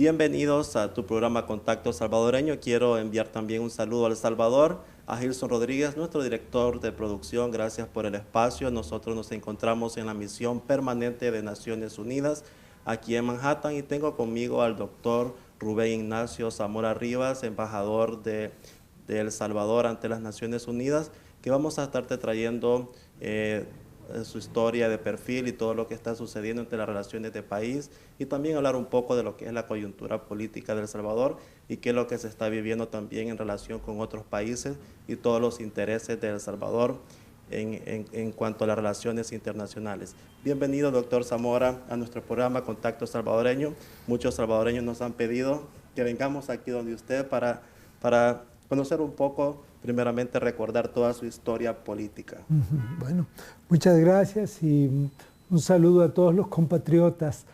Bienvenidos a tu programa Contacto Salvadoreño. Quiero enviar también un saludo a El Salvador, a Gilson Rodríguez, nuestro director de producción. Gracias por el espacio. Nosotros nos encontramos en la misión permanente de Naciones Unidas aquí en Manhattan y tengo conmigo al doctor Rubén Ignacio Zamora Rivas, embajador de El Salvador ante las Naciones Unidas, que vamos a estarte trayendo su historia de perfil y todo lo que está sucediendo entre las relaciones de país y también hablar un poco de lo que es la coyuntura política de El Salvador y qué es lo que se está viviendo también en relación con otros países y todos los intereses de El Salvador en cuanto a las relaciones internacionales. Bienvenido, doctor Zamora, a nuestro programa Contacto Salvadoreño. Muchos salvadoreños nos han pedido que vengamos aquí donde usted para conocer un poco, primeramente recordar toda su historia política. Bueno, muchas gracias y un saludo a todos los compatriotas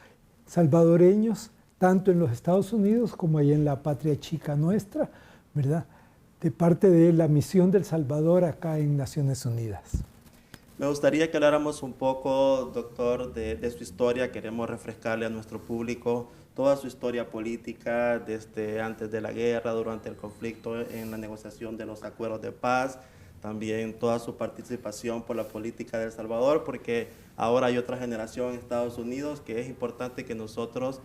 salvadoreños, tanto en los Estados Unidos como ahí en la patria chica nuestra, ¿verdad? De parte de la misión del Salvador acá en Naciones Unidas. Me gustaría que habláramos un poco, doctor, de su historia. Queremos refrescarle a nuestro público toda su historia política desde antes de la guerra, durante el conflicto, en la negociación de los acuerdos de paz, también toda su participación por la política de El Salvador, porque ahora hay otra generación en Estados Unidos que es importante que nosotros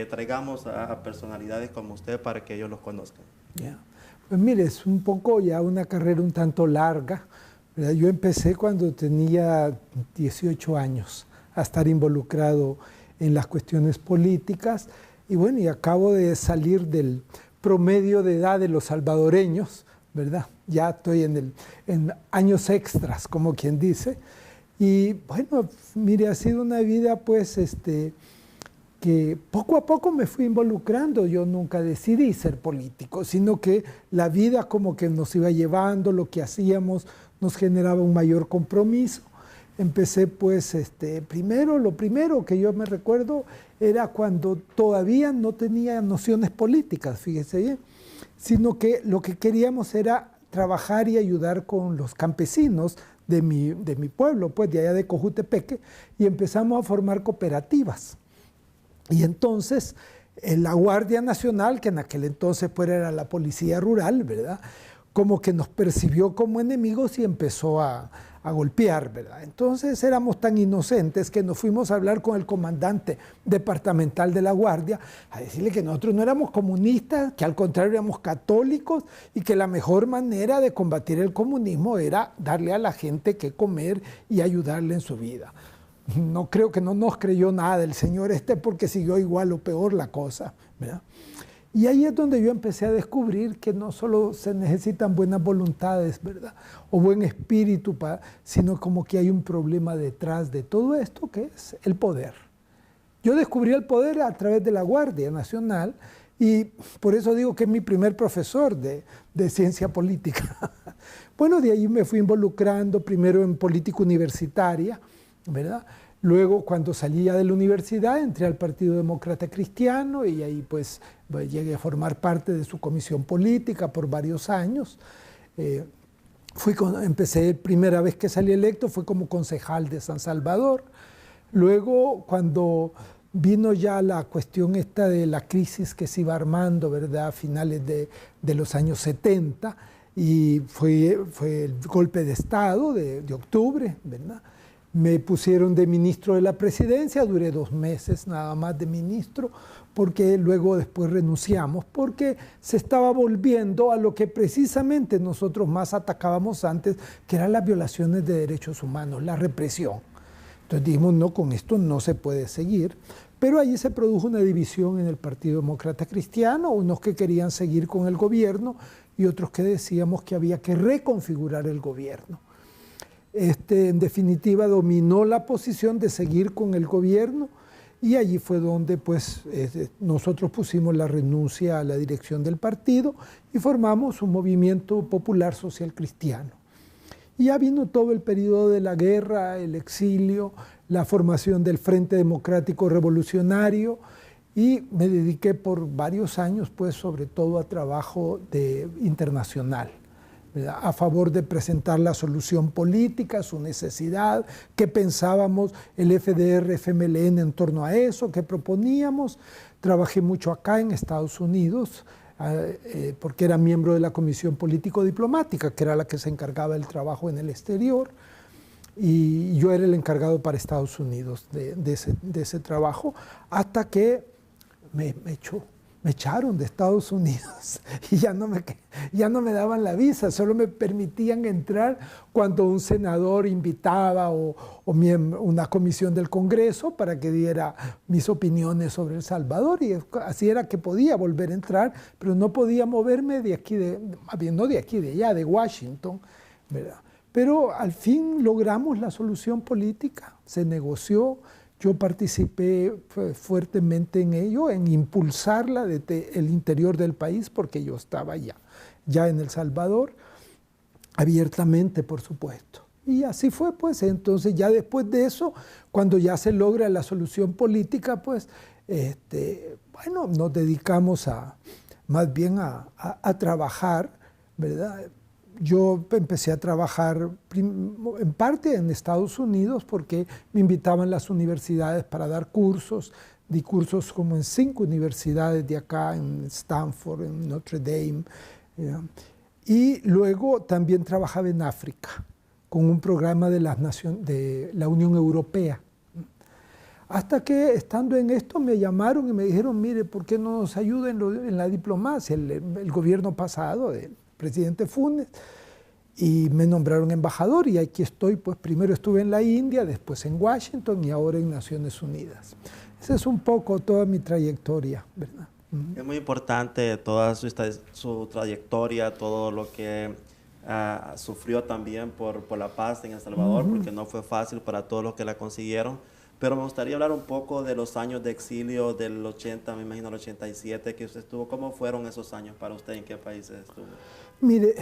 traigamos a personalidades como usted para que ellos los conozcan. Yeah. Pues mire, es un poco ya una carrera un tanto larga, ¿verdad? Yo empecé cuando tenía 18 años a estar involucrado en las cuestiones políticas y bueno, y acabo de salir del promedio de edad de los salvadoreños, ¿verdad? Ya estoy en años extras, como quien dice. Y bueno, mire, ha sido una vida pues que poco a poco me fui involucrando. Yo nunca decidí ser político, sino que la vida como que nos iba llevando, lo que hacíamos nos generaba un mayor compromiso. Empecé pues, lo primero que yo me recuerdo era cuando todavía no tenía nociones políticas, fíjese bien, sino que lo que queríamos era trabajar y ayudar con los campesinos de mi pueblo, pues de allá de Cojutepeque, y empezamos a formar cooperativas. Y entonces la Guardia Nacional, que en aquel entonces pues era la policía rural, ¿verdad?, como que nos percibió como enemigos y empezó a golpear, ¿verdad? Entonces éramos tan inocentes que nos fuimos a hablar con el comandante departamental de la Guardia a decirle que nosotros no éramos comunistas, que al contrario éramos católicos y que la mejor manera de combatir el comunismo era darle a la gente que comer y ayudarle en su vida. No creo que no nos creyó nada el señor porque siguió igual o peor la cosa, ¿verdad? Y ahí es donde yo empecé a descubrir que no solo se necesitan buenas voluntades, ¿verdad?, o buen espíritu, sino como que hay un problema detrás de todo esto, que es el poder. Yo descubrí el poder a través de la Guardia Nacional y por eso digo que es mi primer profesor de ciencia política. Bueno, de ahí me fui involucrando primero en política universitaria, ¿verdad? Luego, cuando salía de la universidad, entré al Partido Demócrata Cristiano y ahí pues llegué a formar parte de su comisión política por varios años. Empecé, primera vez que salí electo, fue como concejal de San Salvador. Luego, cuando vino ya la cuestión esta de la crisis que se iba armando, ¿verdad?, a finales de los años 70, y fue el golpe de Estado de octubre, ¿verdad? Me pusieron de ministro de la presidencia, duré 2 meses nada más de ministro, porque luego después renunciamos, porque se estaba volviendo a lo que precisamente nosotros más atacábamos antes, que eran las violaciones de derechos humanos, la represión. Entonces dijimos, no, con esto no se puede seguir, pero allí se produjo una división en el Partido Demócrata Cristiano, unos que querían seguir con el gobierno y otros que decíamos que había que reconfigurar el gobierno. En definitiva, dominó la posición de seguir con el gobierno y allí fue donde pues, nosotros pusimos la renuncia a la dirección del partido y formamos un movimiento popular social cristiano. Y ya vino todo el periodo de la guerra, el exilio, la formación del Frente Democrático Revolucionario y me dediqué por varios años, pues, sobre todo a trabajo internacional, ¿verdad?, a favor de presentar la solución política, su necesidad, qué pensábamos el FDR-FMLN en torno a eso, qué proponíamos. Trabajé mucho acá en Estados Unidos, porque era miembro de la Comisión Político-Diplomática, que era la que se encargaba del trabajo en el exterior, y yo era el encargado para Estados Unidos de ese trabajo, hasta que me echaron de Estados Unidos y ya no me daban la visa, solo me permitían entrar cuando un senador invitaba o una comisión del Congreso para que diera mis opiniones sobre El Salvador, y así era que podía volver a entrar, pero no podía moverme de aquí, no de aquí, de allá, de Washington, ¿verdad? Pero al fin logramos la solución política, se negoció. Yo participé fuertemente en ello, en impulsarla desde el interior del país, porque yo estaba ya en El Salvador, abiertamente, por supuesto. Y así fue, pues. Entonces, ya después de eso, cuando ya se logra la solución política, pues, bueno, nos dedicamos más bien a trabajar, ¿verdad? Yo empecé a trabajar en parte en Estados Unidos porque me invitaban las universidades para dar cursos. Di cursos como en 5 universidades de acá, en Stanford, en Notre Dame. Y luego también trabajaba en África con un programa de la Unión Europea. Hasta que, estando en esto, me llamaron y me dijeron, mire, ¿por qué no nos ayuda en la diplomacia? El gobierno pasado del presidente Funes, y me nombraron embajador, y aquí estoy. Pues primero estuve en la India, después en Washington y ahora en Naciones Unidas. Esa es un poco toda mi trayectoria, ¿verdad? Es muy importante toda su trayectoria, todo lo que sufrió también por la paz en El Salvador, porque no fue fácil para todos los que la consiguieron. Pero me gustaría hablar un poco de los años de exilio del 80, me imagino el 87 que usted estuvo. ¿Cómo fueron esos años para usted? ¿En qué países estuvo? Mire,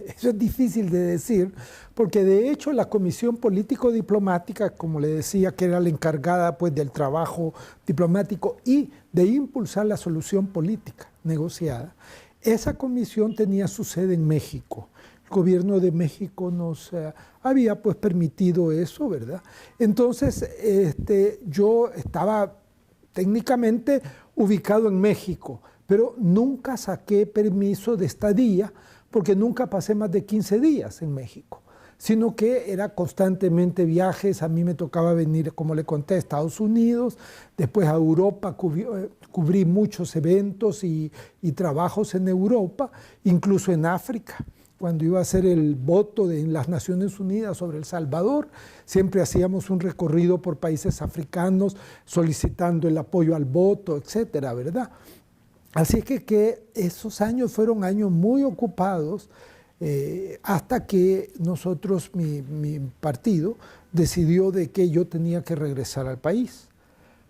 eso es difícil de decir, porque de hecho la Comisión Político-Diplomática, como le decía, que era la encargada pues del trabajo diplomático y de impulsar la solución política negociada, esa comisión tenía su sede en México. El gobierno de México nos había pues permitido eso, ¿verdad? Entonces, yo estaba técnicamente ubicado en México, pero nunca saqué permiso de estadía, porque nunca pasé más de 15 días en México, sino que era constantemente viajes. A mí me tocaba venir, como le conté, a Estados Unidos, después a Europa, cubrí muchos eventos y trabajos en Europa, incluso en África. Cuando iba a hacer el voto en las Naciones Unidas sobre El Salvador, siempre hacíamos un recorrido por países africanos solicitando el apoyo al voto, etcétera, ¿verdad? Así que esos años fueron años muy ocupados, hasta que nosotros, mi partido, decidió de que yo tenía que regresar al país,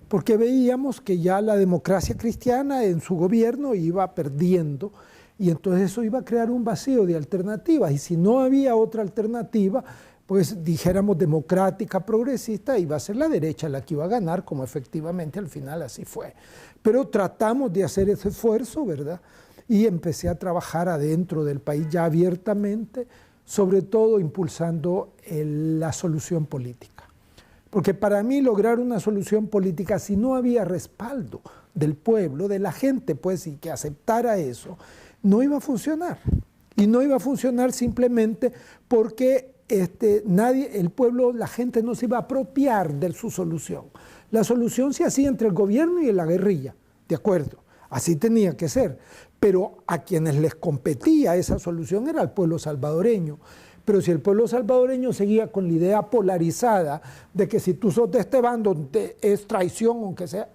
porque veíamos que ya la democracia cristiana en su gobierno iba perdiendo, y entonces eso iba a crear un vacío de alternativas, y si no había otra alternativa, pues dijéramos democrática, progresista, iba a ser la derecha la que iba a ganar, como efectivamente al final así fue. Pero tratamos de hacer ese esfuerzo, ¿verdad? Y empecé a trabajar adentro del país ya abiertamente, sobre todo impulsando la solución política. Porque para mí lograr una solución política, si no había respaldo del pueblo, de la gente, pues, y que aceptara eso, no iba a funcionar. Y no iba a funcionar simplemente porque el pueblo, la gente no se iba a apropiar de su solución. La solución se hacía entre el gobierno y la guerrilla, ¿de acuerdo? Así tenía que ser. Pero a quienes les competía esa solución era el pueblo salvadoreño. Pero si el pueblo salvadoreño seguía con la idea polarizada de que si tú sos de este bando es traición, aunque sea,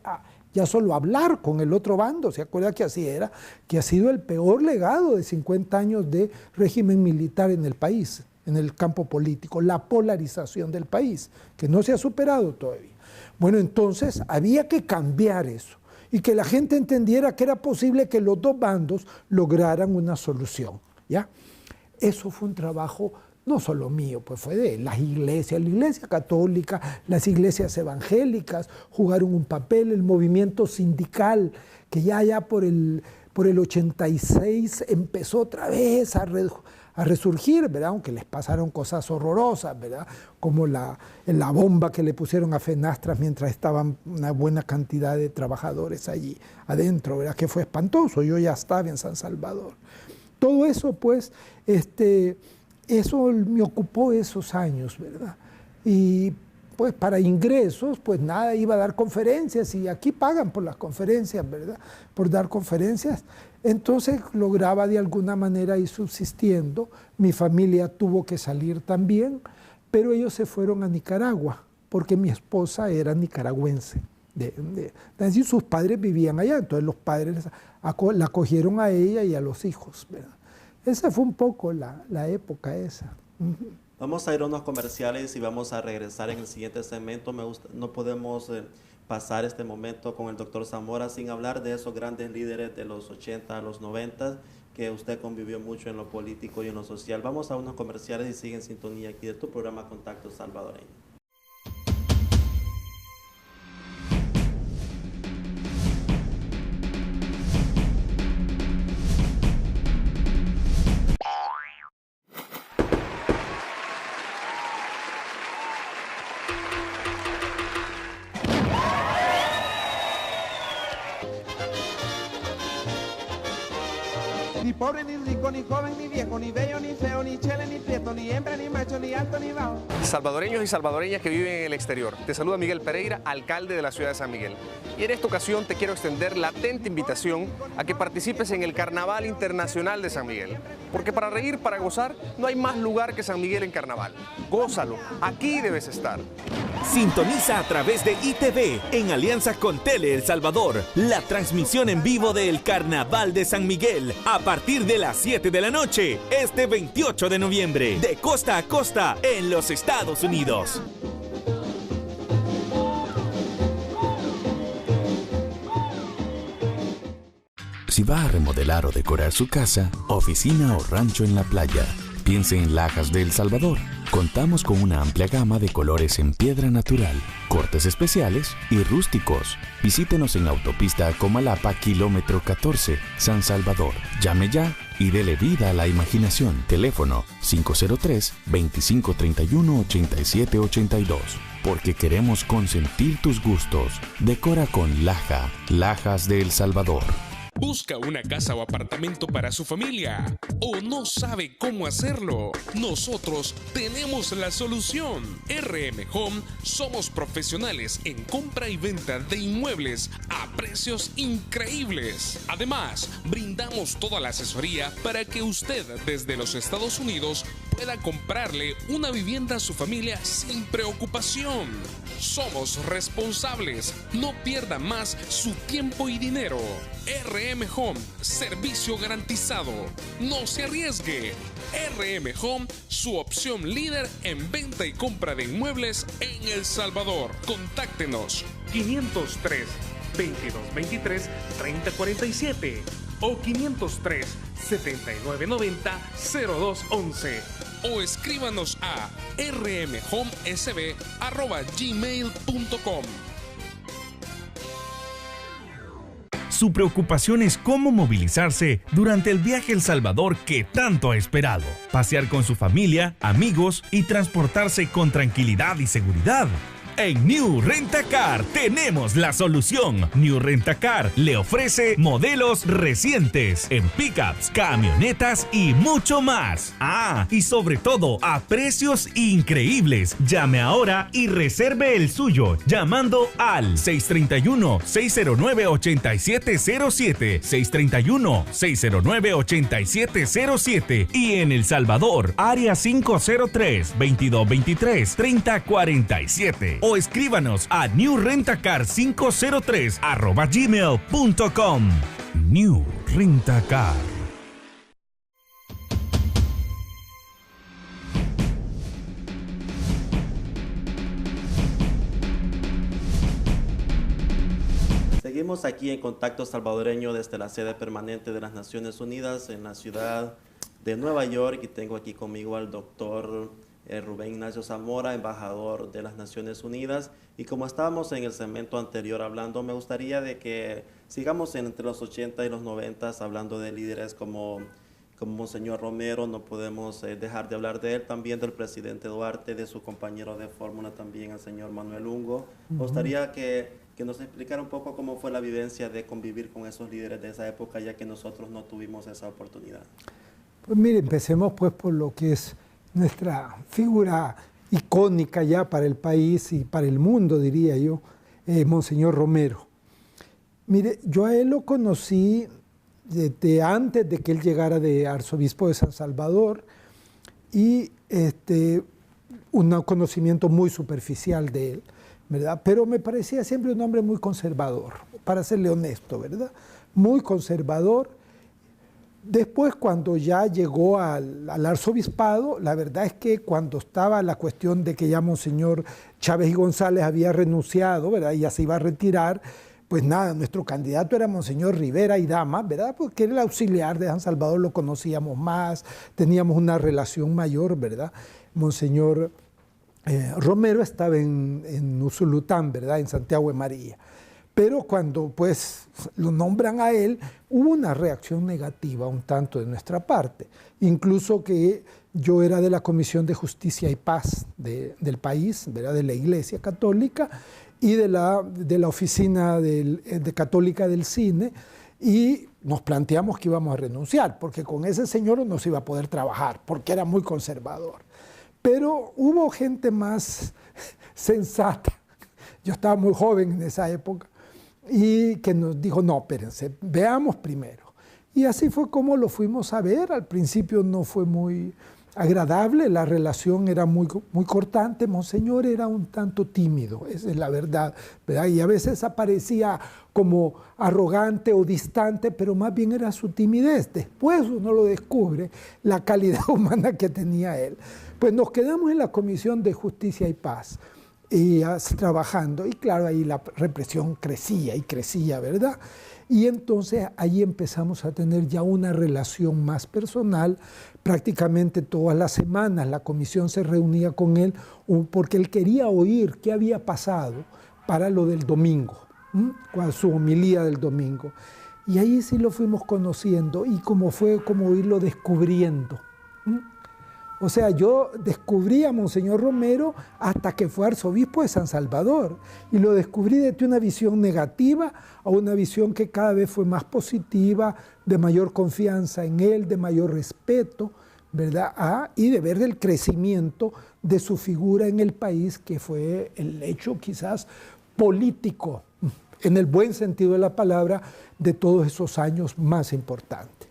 ya solo hablar con el otro bando, ¿se acuerda que así era? Que ha sido el peor legado de 50 años de régimen militar en el país, en el campo político, la polarización del país, que no se ha superado todavía. Bueno, entonces había que cambiar eso y que la gente entendiera que era posible que los dos bandos lograran una solución, ¿ya? Eso fue un trabajo no solo mío, pues fue de las iglesias, la iglesia católica, las iglesias evangélicas jugaron un papel, el movimiento sindical, que ya por el 86 empezó otra vez a a resurgir, ¿verdad? Aunque les pasaron cosas horrorosas, ¿verdad? Como la bomba que le pusieron a Fenastras mientras estaban una buena cantidad de trabajadores allí adentro, ¿verdad? Que fue espantoso. Yo ya estaba en San Salvador. Todo eso, pues, eso me ocupó esos años, ¿verdad? Y pues para ingresos, pues nada, iba a dar conferencias y aquí pagan por las conferencias, ¿verdad? Por dar conferencias. Entonces lograba de alguna manera ir subsistiendo. Mi familia tuvo que salir también, pero ellos se fueron a Nicaragua, porque mi esposa era nicaragüense. Es decir, sus padres vivían allá, entonces los padres la acogieron a ella y a los hijos, ¿verdad? Esa fue un poco la época esa. Vamos a ir a unos comerciales y vamos a regresar en el siguiente segmento. No podemos pasar este momento con el doctor Zamora sin hablar de esos grandes líderes de los 80 a los 90 que usted convivió mucho en lo político y en lo social. Vamos a unos comerciales y sigue en sintonía aquí de tu programa Contacto Salvadoreño. Ni pobre, ni rico, ni joven, ni viejo, ni bello, ni feo, ni chele, ni prieto, ni hembra, ni macho, ni alto, ni bajo. Salvadoreños y salvadoreñas que viven en el exterior. Te saluda Miguel Pereira, alcalde de la ciudad de San Miguel. Y en esta ocasión te quiero extender la atenta invitación a que participes en el Carnaval Internacional de San Miguel. Porque para reír, para gozar, no hay más lugar que San Miguel en carnaval. Gózalo, aquí debes estar. Sintoniza a través de ITV, en alianza con Tele El Salvador, la transmisión en vivo del Carnaval de San Miguel, a partir de las 7 de la noche, este 28 de noviembre, de costa a costa, en los Estados Unidos. Si va a remodelar o decorar su casa, oficina o rancho en la playa, piense en Lajas de El Salvador. Contamos con una amplia gama de colores en piedra natural, cortes especiales y rústicos. Visítenos en Autopista Comalapa, kilómetro 14, San Salvador. Llame ya y dele vida a la imaginación. Teléfono 503-2531-8782. Porque queremos consentir tus gustos. Decora con Laja, Lajas de El Salvador. ¿Busca una casa o apartamento para su familia? ¿O no sabe cómo hacerlo? Nosotros tenemos la solución. RM Home somos profesionales en compra y venta de inmuebles a precios increíbles. Además, brindamos toda la asesoría para que usted desde los Estados Unidos pueda comprarle una vivienda a su familia sin preocupación. Somos responsables. No pierda más su tiempo y dinero. RM Home, servicio garantizado. No se arriesgue. RM Home, su opción líder en venta y compra de inmuebles en El Salvador. Contáctenos 503 2223 3047 o 503 7990 0211 o escríbanos a rmhomesb@gmail.com. Su preocupación es cómo movilizarse durante el viaje a El Salvador que tanto ha esperado. Pasear con su familia, amigos y transportarse con tranquilidad y seguridad. En New Rent-A-Car tenemos la solución. New Rent-A-Car le ofrece modelos recientes en pickups, camionetas y mucho más. Ah, y sobre todo a precios increíbles. Llame ahora y reserve el suyo llamando al 631-609-8707, 631-609-8707 y en El Salvador, área 503-2223-3047. O escríbanos a newrentacar503@gmail.com. New Rentacar. Seguimos aquí en Contacto Salvadoreño desde la sede permanente de las Naciones Unidas en la ciudad de Nueva York, y tengo aquí conmigo al doctor Rubén Ignacio Zamora, embajador de las Naciones Unidas. Y como estábamos en el segmento anterior hablando, me gustaría de que sigamos entre los 80 y los 90 hablando de líderes como como Monseñor Romero, no podemos dejar de hablar de él, también del presidente Duarte, de su compañero de fórmula también, el señor Manuel Ungo. Me gustaría que nos explicara un poco cómo fue la vivencia de convivir con esos líderes de esa época, ya que nosotros no tuvimos esa oportunidad. Pues mire, empecemos pues por lo que es nuestra figura icónica ya para el país y para el mundo, diría yo, Monseñor Romero. Mire, yo a él lo conocí desde antes de que él llegara de arzobispo de San Salvador y un conocimiento muy superficial de él, ¿verdad? Pero me parecía siempre un hombre muy conservador, para serle honesto, ¿verdad? Muy conservador. Después, cuando ya llegó al arzobispado, la verdad es que cuando estaba la cuestión de que ya Monseñor Chávez y González había renunciado, ¿verdad? Y ya se iba a retirar, pues nada, nuestro candidato era Monseñor Rivera y Dama, ¿verdad? Porque era el auxiliar de San Salvador, lo conocíamos más, teníamos una relación mayor, ¿verdad? Monseñor Romero estaba en Usulután, ¿verdad? En Santiago de María. Pero cuando pues lo nombran a él, hubo una reacción negativa un tanto de nuestra parte. Incluso que yo era de la Comisión de Justicia y Paz del país, ¿verdad? De la Iglesia Católica y de la Oficina de Católica del Cine, y nos planteamos que íbamos a renunciar, porque con ese señor no se iba a poder trabajar, porque era muy conservador. Pero hubo gente más sensata, yo estaba muy joven en esa época, y que nos dijo, no, espérense, veamos primero. Y así fue como lo fuimos a ver. Al principio no fue muy agradable, la relación era muy cortante. Monseñor era un tanto tímido, esa es la verdad, ¿verdad? Y a veces aparecía como arrogante o distante, pero más bien era su timidez. Después uno lo descubre, la calidad humana que tenía él. Pues nos quedamos en la Comisión de Justicia y Paz, y trabajando, y claro, ahí la represión crecía y crecía, ¿verdad? Y entonces ahí empezamos a tener ya una relación más personal. Prácticamente todas las semanas la comisión se reunía con él porque él quería oír qué había pasado para lo del domingo, con su homilía del domingo. Y ahí sí lo fuimos conociendo, y como fue como irlo descubriendo. O sea, yo descubrí a Monseñor Romero hasta que fue arzobispo de San Salvador, y lo descubrí desde una visión negativa a una visión que cada vez fue más positiva, de mayor confianza en él, de mayor respeto, ¿verdad? Y de ver el crecimiento de su figura en el país, que fue el hecho quizás político, en el buen sentido de la palabra, de todos esos años más importantes.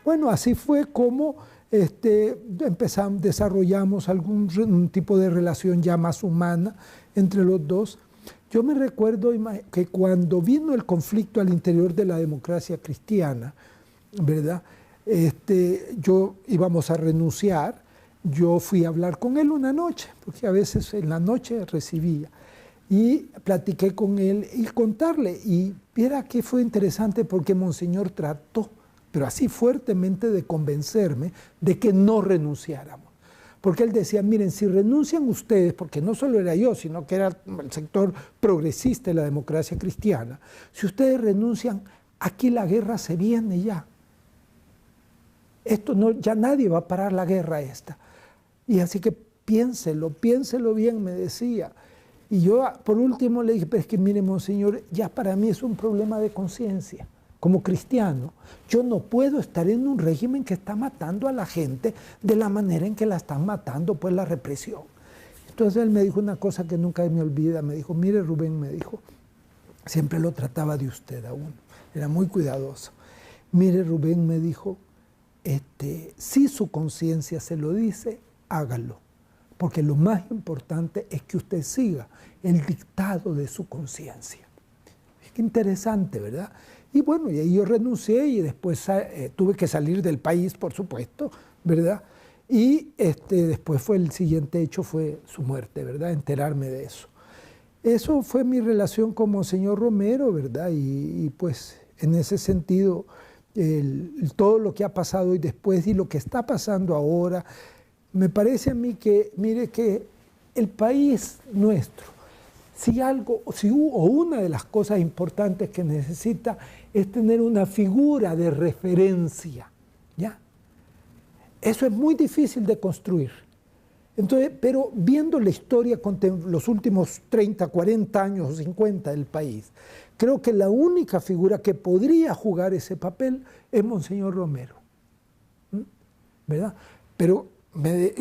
Bueno, así fue como desarrollamos un tipo de relación ya más humana entre los dos. Yo me recuerdo que cuando vino el conflicto al interior de la democracia cristiana, ¿verdad? Yo íbamos a renunciar, yo fui a hablar con él una noche, porque a veces en la noche recibía, y platiqué con él y contarle, y viera que fue interesante porque Monseñor trató, pero así fuertemente, de convencerme de que no renunciáramos. Porque él decía, miren, si renuncian ustedes, porque no solo era yo, sino que era el sector progresista de la democracia cristiana, si ustedes renuncian, aquí la guerra se viene ya. Esto no, ya nadie va a parar la guerra esta. Y así que piénselo bien, me decía. Y yo por último le dije, pero es que mire, Monseñor, ya para mí es un problema de conciencia. Como cristiano, yo no puedo estar en un régimen que está matando a la gente de la manera en que la están matando, pues la represión. Entonces él me dijo una cosa que nunca me olvida, me dijo, mire Rubén, me dijo, siempre lo trataba de usted a uno, era muy cuidadoso. Mire Rubén, me dijo, si su conciencia se lo dice, hágalo, porque lo más importante es que usted siga el dictado de su conciencia. Qué interesante, ¿verdad? Y bueno, y ahí yo renuncié y después tuve que salir del país, por supuesto, ¿verdad? Y después el siguiente hecho fue su muerte, ¿verdad? Enterarme de eso. Eso fue mi relación con Monseñor Romero, ¿verdad? Y pues en ese sentido, todo lo que ha pasado y después y lo que está pasando ahora, me parece a mí que, mire, que el país nuestro, una de las cosas importantes que necesita es tener una figura de referencia, ¿ya? Eso es muy difícil de construir. Entonces, pero viendo la historia con los últimos 30, 40 años o 50 del país, creo que la única figura que podría jugar ese papel es Monseñor Romero, ¿verdad? Pero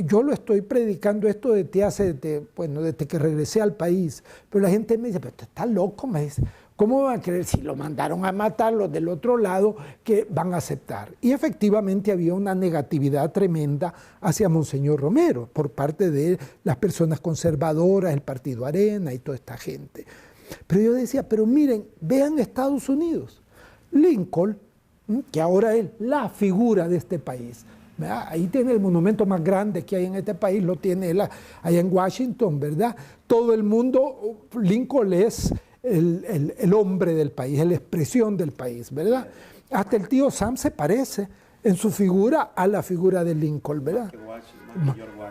yo lo estoy predicando esto desde que regresé al país, pero la gente me dice, pero usted está loco, me dice, ¿cómo van a creer si lo mandaron a matar los del otro lado que van a aceptar? Y efectivamente había una negatividad tremenda hacia Monseñor Romero por parte de las personas conservadoras, el Partido Arena y toda esta gente. Pero yo decía, pero miren, vean Estados Unidos. Lincoln, que ahora es la figura de este país, ¿verdad? Ahí tiene el monumento más grande que hay en este país, lo tiene él allá en Washington, ¿verdad? Todo el mundo, Lincoln es el hombre del país, es la expresión del país, ¿verdad? Hasta el tío Sam se parece en su figura a la figura de Lincoln, ¿verdad?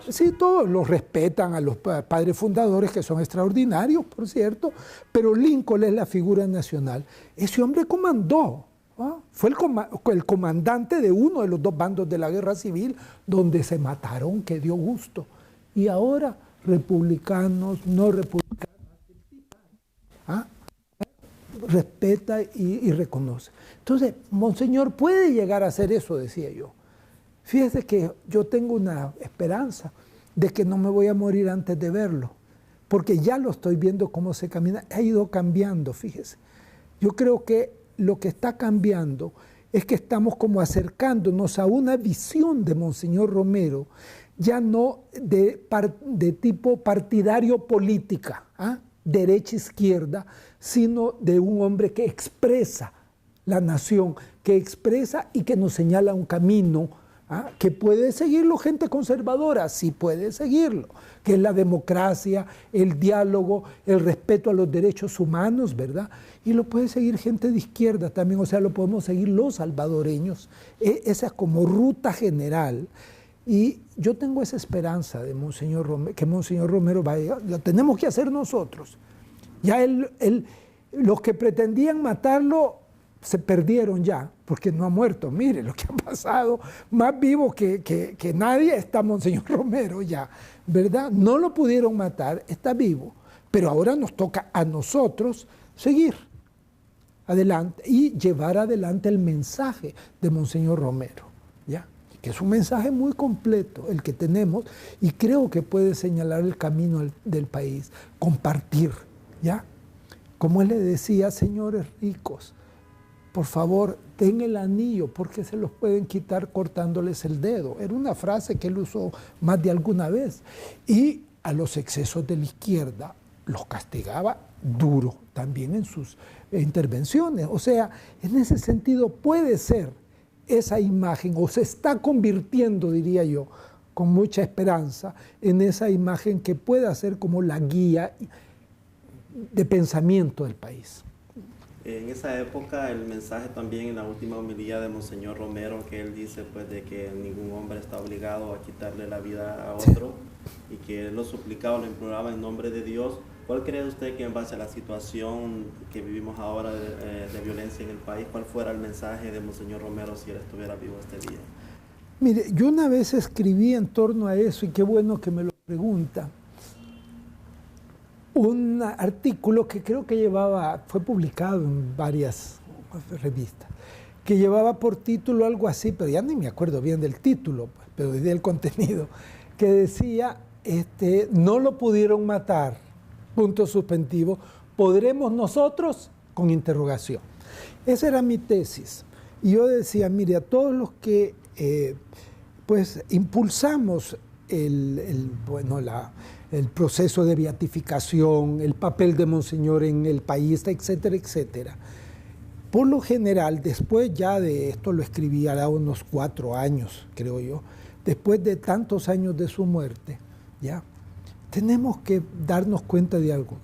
Sí, todos los respetan a los padres fundadores, que son extraordinarios, por cierto, pero Lincoln es la figura nacional. Ese hombre comandó, ¿no? Fue el comandante de uno de los dos bandos de la guerra civil, donde se mataron, que dio gusto. Y ahora, republicanos, no republicanos, respeta y reconoce. Entonces, Monseñor puede llegar a hacer eso, decía yo. Fíjese que yo tengo una esperanza de que no me voy a morir antes de verlo, porque ya lo estoy viendo cómo se camina, ha ido cambiando, fíjese. Yo creo que lo que está cambiando es que estamos como acercándonos a una visión de Monseñor Romero, ya no de tipo partidario política, derecha-izquierda, sino de un hombre que expresa la nación, que expresa y que nos señala un camino, que puede seguirlo gente conservadora, sí puede seguirlo, que es la democracia, el diálogo, el respeto a los derechos humanos, ¿verdad? Y lo puede seguir gente de izquierda también, o sea, lo podemos seguir los salvadoreños, esa es como ruta general. Y yo tengo esa esperanza de Monseñor Romero, que Monseñor Romero vaya, lo tenemos que hacer nosotros. Ya los que pretendían matarlo se perdieron ya, porque no ha muerto. Mire lo que ha pasado, más vivo que nadie está Monseñor Romero ya, ¿verdad? No lo pudieron matar, está vivo, pero ahora nos toca a nosotros seguir adelante y llevar adelante el mensaje de Monseñor Romero, ¿ya? Que es un mensaje muy completo el que tenemos y creo que puede señalar el camino del país, compartir, ¿ya? Como él le decía, señores ricos, por favor, den el anillo porque se los pueden quitar cortándoles el dedo. Era una frase que él usó más de alguna vez. Y a los excesos de la izquierda los castigaba duro también en sus intervenciones. O sea, en ese sentido puede ser esa imagen, o se está convirtiendo, diría yo, con mucha esperanza, en esa imagen que pueda ser como la guía de pensamiento del país. En esa época el mensaje también en la última homilía de Monseñor Romero, que él dice pues de que ningún hombre está obligado a quitarle la vida a otro, sí, y que él lo suplicaba, lo imploraba en nombre de Dios. ¿Cuál cree usted que en base a la situación que vivimos ahora de violencia en el país, cuál fuera el mensaje de Monseñor Romero si él estuviera vivo este día? Mire, yo una vez escribí en torno a eso, y qué bueno que me lo pregunta, un artículo que creo que fue publicado en varias revistas, que llevaba por título algo así, pero ya ni me acuerdo bien del título, pues, pero del contenido, que decía, no lo pudieron matar, punto suspensivo, ¿podremos nosotros? Con interrogación. Esa era mi tesis. Y yo decía, mire, a todos los que pues impulsamos el proceso de beatificación, el papel de Monseñor en el país, etcétera, etcétera. Por lo general, después ya de esto lo escribí a unos 4 años, creo yo, después de tantos años de su muerte, ya, tenemos que darnos cuenta de algo.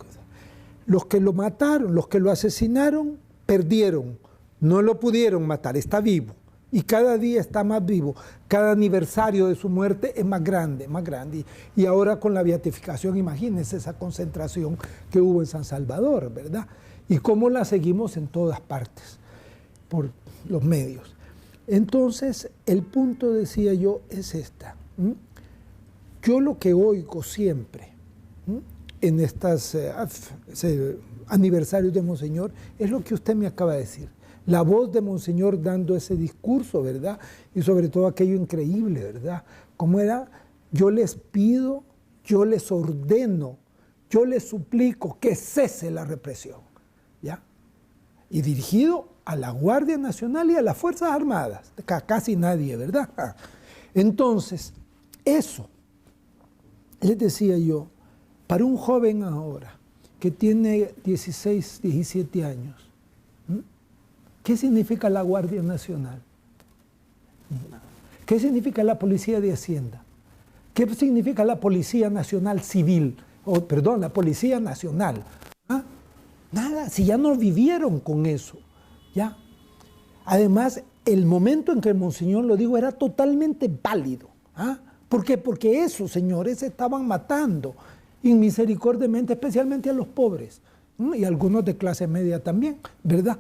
Los que lo mataron, los que lo asesinaron, perdieron, no lo pudieron matar, está vivo. Y cada día está más vivo, cada aniversario de su muerte es más grande, más grande. Y ahora con la beatificación, imagínense esa concentración que hubo en San Salvador, ¿verdad? Y cómo la seguimos en todas partes, por los medios. Entonces, el punto, decía yo, es esta. Yo lo que oigo siempre en estos aniversarios de Monseñor es lo que usted me acaba de decir. La voz de Monseñor dando ese discurso, ¿verdad? Y sobre todo aquello increíble, ¿verdad? Como era, yo les pido, yo les ordeno, yo les suplico que cese la represión, ¿ya? Y dirigido a la Guardia Nacional y a las Fuerzas Armadas, casi nadie, ¿verdad? Entonces, eso, les decía yo, para un joven ahora que tiene 16, 17 años, ¿qué significa la Guardia Nacional? ¿Qué significa la Policía de Hacienda? ¿Qué significa la Policía Nacional Civil? La Policía Nacional. ¿Ah? Nada, si ya no vivieron con eso. ¿Ya? Además, el momento en que el Monseñor lo dijo era totalmente válido. ¿Ah? ¿Por qué? Porque esos señores estaban matando inmisericordiamente, especialmente a los pobres, y algunos de clase media también, ¿verdad?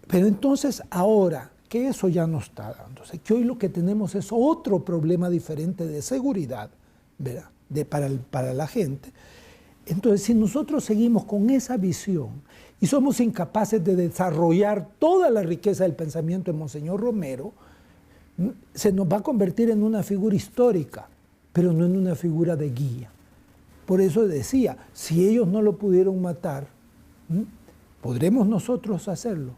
Pero entonces ahora que eso ya no está dándose, que hoy lo que tenemos es otro problema diferente de seguridad, ¿verdad? Para la gente. Entonces, si nosotros seguimos con esa visión y somos incapaces de desarrollar toda la riqueza del pensamiento de Monseñor Romero, se nos va a convertir en una figura histórica, pero no en una figura de guía. Por eso decía, si ellos no lo pudieron matar, ¿podremos nosotros hacerlo?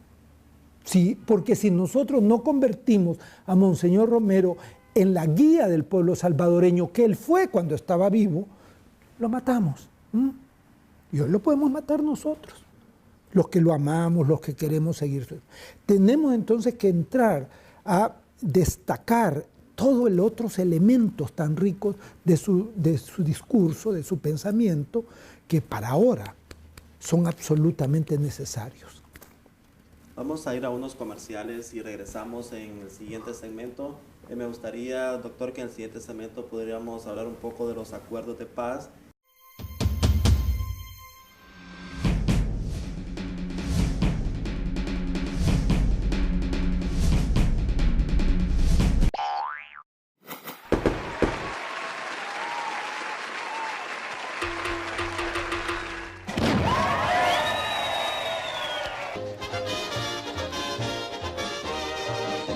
Sí, porque si nosotros no convertimos a Monseñor Romero en la guía del pueblo salvadoreño que él fue cuando estaba vivo, lo matamos. Y hoy lo podemos matar nosotros, los que lo amamos, los que queremos seguir. Tenemos entonces que entrar a destacar todos los otros elementos tan ricos de su discurso, de su pensamiento, que para ahora son absolutamente necesarios. Vamos a ir a unos comerciales y regresamos en el siguiente segmento. Me gustaría, doctor, que en el siguiente segmento podríamos hablar un poco de los acuerdos de paz.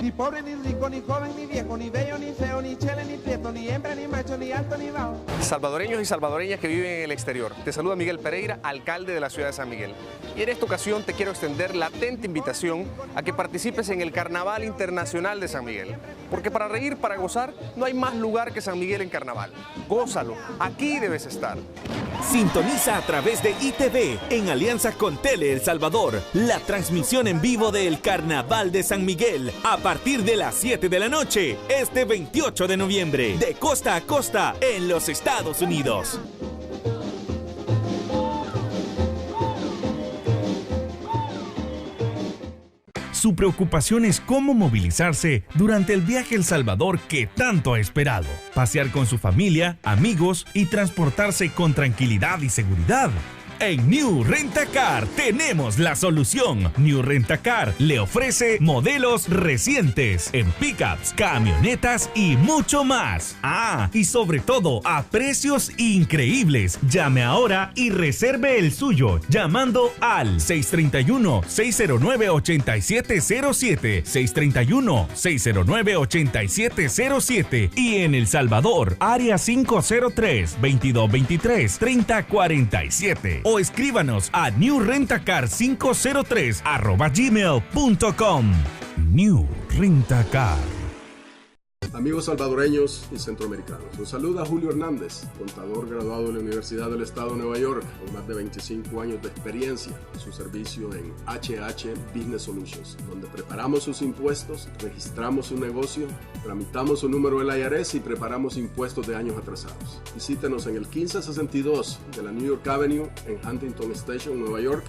Ni pobre, ni rico, ni joven, ni viejo, ni bello, ni feo, ni chele, ni prieto, ni hembra, ni macho, ni alto, ni bajo. Salvadoreños y salvadoreñas que viven en el exterior. Te saluda Miguel Pereira, alcalde de la ciudad de San Miguel. Y en esta ocasión te quiero extender la atenta invitación a que participes en el Carnaval Internacional de San Miguel. Porque para reír, para gozar, no hay más lugar que San Miguel en carnaval. Gózalo, aquí debes estar. Sintoniza a través de ITV, en alianza con Tele El Salvador, la transmisión en vivo del Carnaval de San Miguel, a partir de las 7 de la noche, este 28 de noviembre, de costa a costa, en los Estados Unidos. Su preocupación es cómo movilizarse durante el viaje a El Salvador que tanto ha esperado. Pasear con su familia, amigos y transportarse con tranquilidad y seguridad. En New Rent-A-Car tenemos la solución. New Rent-A-Car le ofrece modelos recientes en pickups, camionetas y mucho más. Ah, y sobre todo a precios increíbles. Llame ahora y reserve el suyo llamando al 631-609-8707, 631-609-8707 y en El Salvador, área 503-2223-3047. O escríbanos a newrentacar503@gmail.com. New Rent-A-Car. Amigos salvadoreños y centroamericanos, los saluda Julio Hernández, contador graduado de la Universidad del Estado de Nueva York, con más de 25 años de experiencia en su servicio en HH Business Solutions, donde preparamos sus impuestos, registramos su negocio, tramitamos su número del IRS y preparamos impuestos de años atrasados. Visítenos en el 1562 de la New York Avenue en Huntington Station, Nueva York,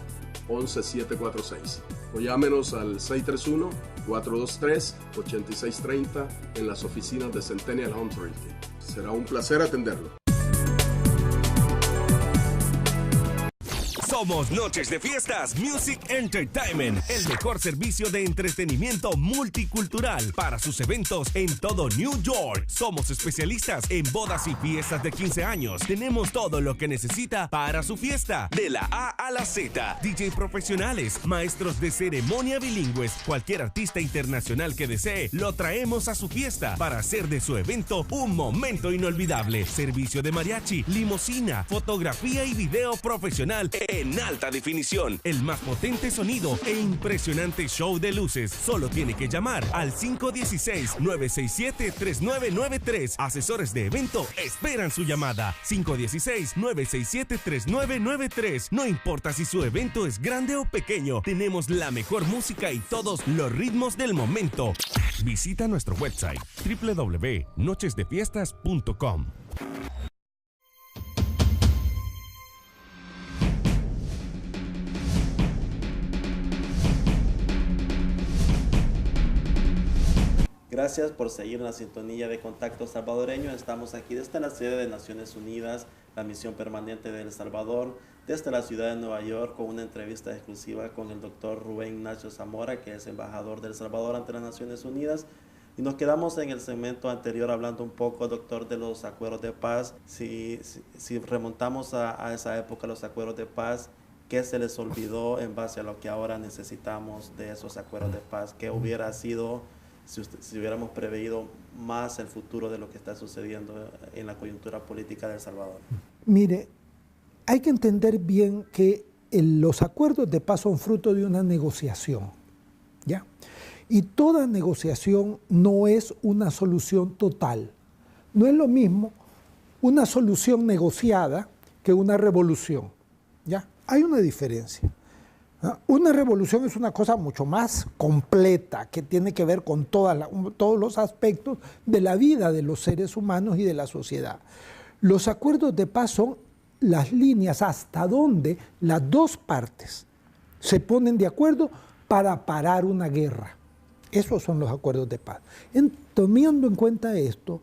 11746. O llámenos al 631-423-8630 en las oficinas de Centennial Home Realty. Será un placer atenderlo. Somos Noches de Fiestas Music Entertainment, el mejor servicio de entretenimiento multicultural para sus eventos en todo New York. Somos especialistas en bodas y fiestas de 15 años. Tenemos todo lo que necesita para su fiesta, de la A a la Z. DJ profesionales, maestros de ceremonia bilingües, cualquier artista internacional que desee, lo traemos a su fiesta para hacer de su evento un momento inolvidable. Servicio de mariachi, limusina, fotografía y video profesional en alta definición, el más potente sonido e impresionante show de luces. Solo tiene que llamar al 516-967-3993. Asesores de evento esperan su llamada. 516-967-3993. No importa si su evento es grande o pequeño, tenemos la mejor música y todos los ritmos del momento. Visita nuestro website www.nochesdefiestas.com. Gracias por seguir en la sintonía de Contacto Salvadoreño. Estamos aquí desde la sede de Naciones Unidas, la misión permanente de El Salvador, desde la ciudad de Nueva York, con una entrevista exclusiva con el doctor Rubén Ignacio Zamora, que es embajador de El Salvador ante las Naciones Unidas. Y nos quedamos en el segmento anterior hablando un poco, doctor, de los acuerdos de paz. Si remontamos a esa época, los acuerdos de paz, ¿qué se les olvidó en base a lo que ahora necesitamos de esos acuerdos de paz? ¿Qué hubiera sido si hubiéramos preveído más el futuro de lo que está sucediendo en la coyuntura política de El Salvador? Mire, hay que entender bien que los acuerdos de paz son fruto de una negociación, ¿ya? Y toda negociación no es una solución total. No es lo mismo una solución negociada que una revolución, ¿ya? Hay una diferencia. Una revolución es una cosa mucho más completa, que tiene que ver con todos los aspectos de la vida de los seres humanos y de la sociedad. Los acuerdos de paz son las líneas hasta donde las dos partes se ponen de acuerdo para parar una guerra. Esos son los acuerdos de paz. Tomando en cuenta esto,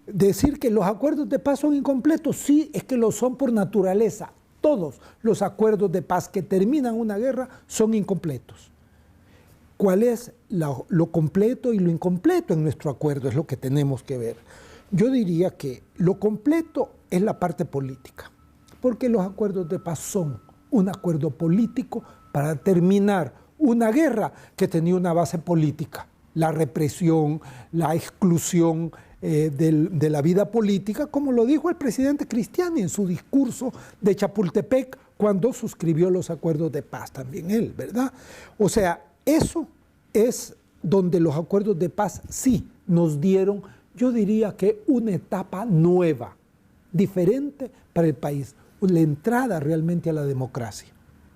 decir que los acuerdos de paz son incompletos, sí, es que lo son por naturaleza. Todos los acuerdos de paz que terminan una guerra son incompletos. ¿Cuál es lo completo y lo incompleto en nuestro acuerdo? Es lo que tenemos que ver. Yo diría que lo completo es la parte política, porque los acuerdos de paz son un acuerdo político para terminar una guerra que tenía una base política, la represión, la exclusión de la vida política, como lo dijo el presidente Cristiani en su discurso de Chapultepec cuando suscribió los acuerdos de paz, también él, ¿verdad? O sea, eso es donde los acuerdos de paz sí nos dieron, yo diría que una etapa nueva, diferente para el país, la entrada realmente a la democracia,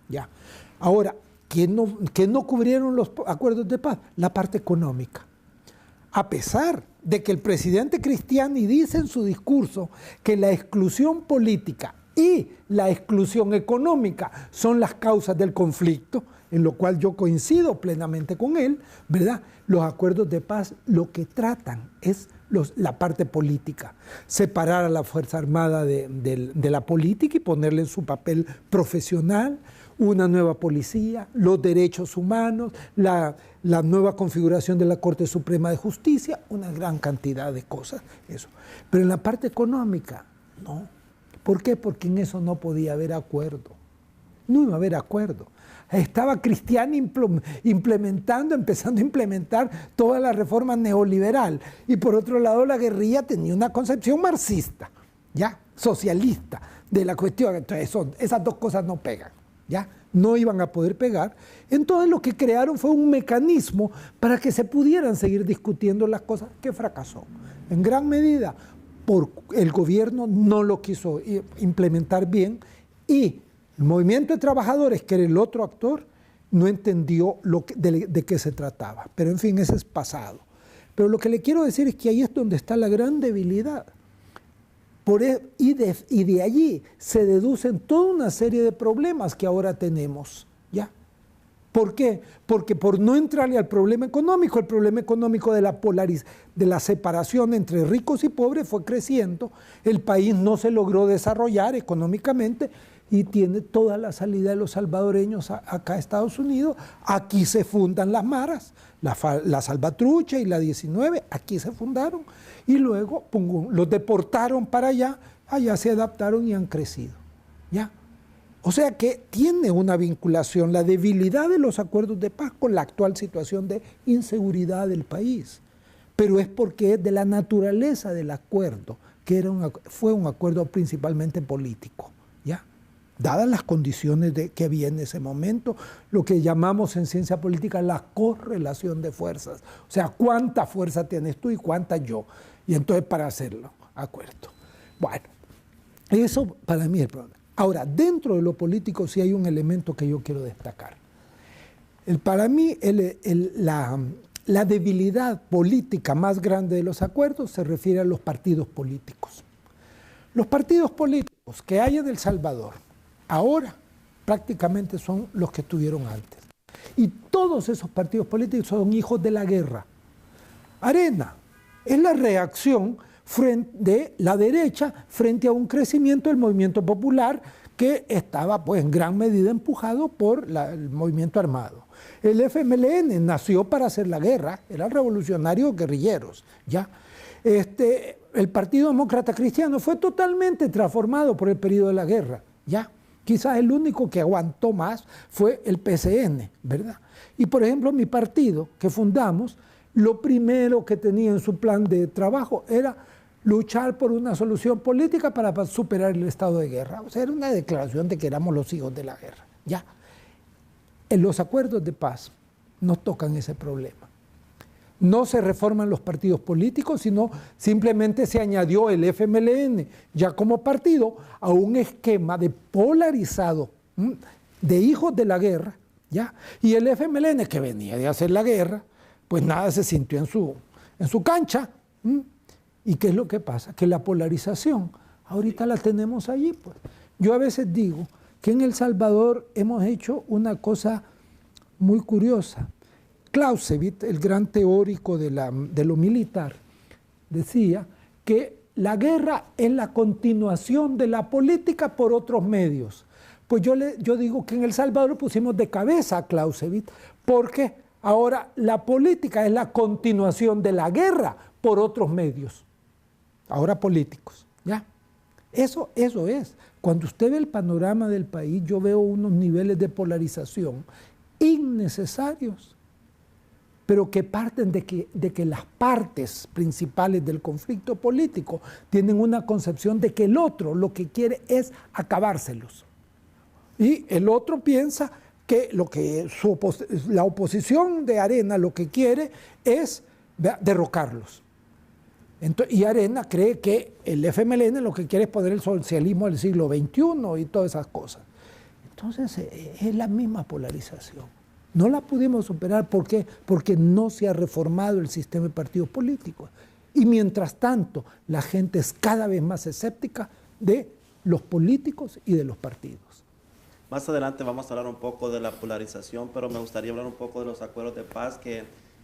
¿ya? Ahora, ¿qué no cubrieron los acuerdos de paz? La parte económica. A pesar de que el presidente Cristiani dice en su discurso que la exclusión política y la exclusión económica son las causas del conflicto, en lo cual yo coincido plenamente con él, ¿verdad? Los acuerdos de paz lo que tratan es la parte política, separar a la Fuerza Armada de la política y ponerle en su papel profesional, una nueva policía, los derechos humanos, la nueva configuración de la Corte Suprema de Justicia, una gran cantidad de cosas, eso. Pero en la parte económica, no. ¿Por qué? Porque en eso no podía haber acuerdo. No iba a haber acuerdo. Estaba Cristiani empezando a implementar toda la reforma neoliberal. Y por otro lado, la guerrilla tenía una concepción marxista, ¿ya? Socialista de la cuestión. Entonces, esas dos cosas no pegan, ¿ya? No iban a poder pegar. Entonces, lo que crearon fue un mecanismo para que se pudieran seguir discutiendo las cosas, que fracasó. En gran medida, el gobierno no lo quiso implementar bien y el movimiento de trabajadores, que era el otro actor, no entendió de qué se trataba. Pero en fin, ese es pasado. Pero lo que le quiero decir es que ahí es donde está la gran debilidad. Y de allí se deducen toda una serie de problemas que ahora tenemos, ¿ya? ¿Por qué? Porque por no entrarle al problema económico, el problema económico de la separación entre ricos y pobres fue creciendo, el país no se logró desarrollar económicamente, y tiene toda la salida de los salvadoreños acá a Estados Unidos. Aquí se fundan las maras, la Salvatrucha y la 19, aquí se fundaron, y luego los deportaron para allá, allá se adaptaron y han crecido. ¿Ya? O sea que tiene una vinculación la debilidad de los acuerdos de paz con la actual situación de inseguridad del país. Pero es porque es de la naturaleza del acuerdo, que fue un acuerdo principalmente político, ¿ya? Dadas las condiciones que había en ese momento, lo que llamamos en ciencia política la correlación de fuerzas. O sea, cuánta fuerza tienes tú y cuánta yo. Y entonces para hacerlo, acuerdo. Bueno, eso para mí es el problema. Ahora, dentro de lo político sí hay un elemento que yo quiero destacar. Para mí, la debilidad política más grande de los acuerdos se refiere a los partidos políticos. Los partidos políticos que hay en El Salvador ahora prácticamente son los que tuvieron antes. Y todos esos partidos políticos son hijos de la guerra. Arena es la reacción de la derecha frente a un crecimiento del movimiento popular que estaba pues, en gran medida empujado por el movimiento armado. El FMLN nació para hacer la guerra, eran revolucionarios guerrilleros. ¿Ya? El Partido Demócrata Cristiano fue totalmente transformado por el periodo de la guerra. ¿Ya? Quizás el único que aguantó más fue el PCN, ¿verdad? Y por ejemplo mi partido que fundamos, lo primero que tenía en su plan de trabajo era luchar por una solución política para superar el estado de guerra. O sea, era una declaración de que éramos los hijos de la guerra. Ya. En los acuerdos de paz no tocan ese problema. No se reforman los partidos políticos, sino simplemente se añadió el FMLN ya como partido a un esquema de polarizado de hijos de la guerra, ¿ya? Y el FMLN que venía de hacer la guerra, pues nada se sintió en su cancha. ¿Y qué es lo que pasa? Que la polarización ahorita la tenemos allí. Pues. Yo a veces digo que en El Salvador hemos hecho una cosa muy curiosa. Clausewitz, el gran teórico de lo militar, decía que la guerra es la continuación de la política por otros medios. Pues yo digo que en El Salvador pusimos de cabeza a Clausewitz porque ahora la política es la continuación de la guerra por otros medios. Ahora políticos, ¿ya? Eso es. Cuando usted ve el panorama del país, yo veo unos niveles de polarización innecesarios, pero que parten de que las partes principales del conflicto político tienen una concepción de que el otro lo que quiere es acabárselos. Y el otro piensa que la oposición de Arena lo que quiere es derrocarlos. Y Arena cree que el FMLN lo que quiere es poner el socialismo del siglo XXI y todas esas cosas. Entonces es la misma polarización. No la pudimos superar. ¿Por qué? Porque no se ha reformado el sistema de partidos políticos. Y mientras tanto, la gente es cada vez más escéptica de los políticos y de los partidos. Más adelante vamos a hablar un poco de la polarización, pero me gustaría hablar un poco de los acuerdos de paz,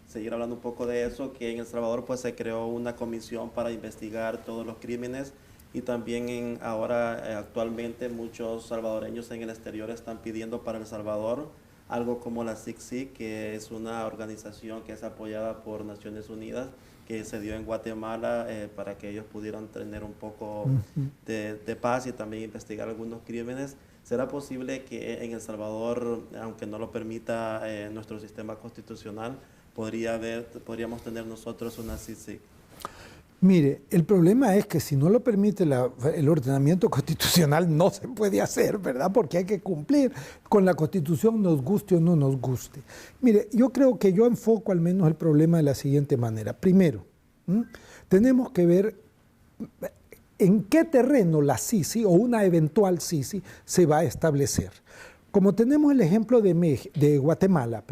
seguir hablando un poco de eso, que en El Salvador pues se creó una comisión para investigar todos los crímenes y también actualmente muchos salvadoreños en el exterior están pidiendo para El Salvador algo como la CICSIC, que es una organización que es apoyada por Naciones Unidas, que se dio en Guatemala para que ellos pudieran tener un poco de paz y también investigar algunos crímenes. ¿Será posible que en El Salvador, aunque no lo permita nuestro sistema constitucional, podríamos tener nosotros una CICSIC? Mire, el problema es que si no lo permite el ordenamiento constitucional no se puede hacer, ¿verdad? Porque hay que cumplir con la Constitución, nos guste o no nos guste. Mire, yo creo que yo enfoco al menos el problema de la siguiente manera. Primero, tenemos que ver en qué terreno la CICI o una eventual CICI se va a establecer. Como tenemos el ejemplo de Guatemala,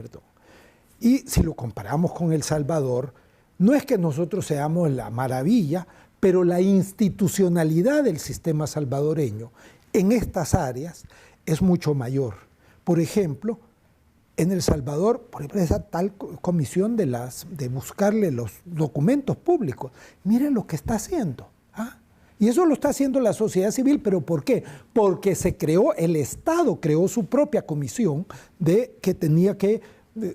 y si lo comparamos con El Salvador, no es que nosotros seamos la maravilla, pero la institucionalidad del sistema salvadoreño en estas áreas es mucho mayor. Por ejemplo, en El Salvador, por ejemplo, esa tal comisión de buscarle los documentos públicos, miren lo que está haciendo. Y eso lo está haciendo la sociedad civil, ¿pero por qué? Porque el Estado creó su propia comisión que tenía que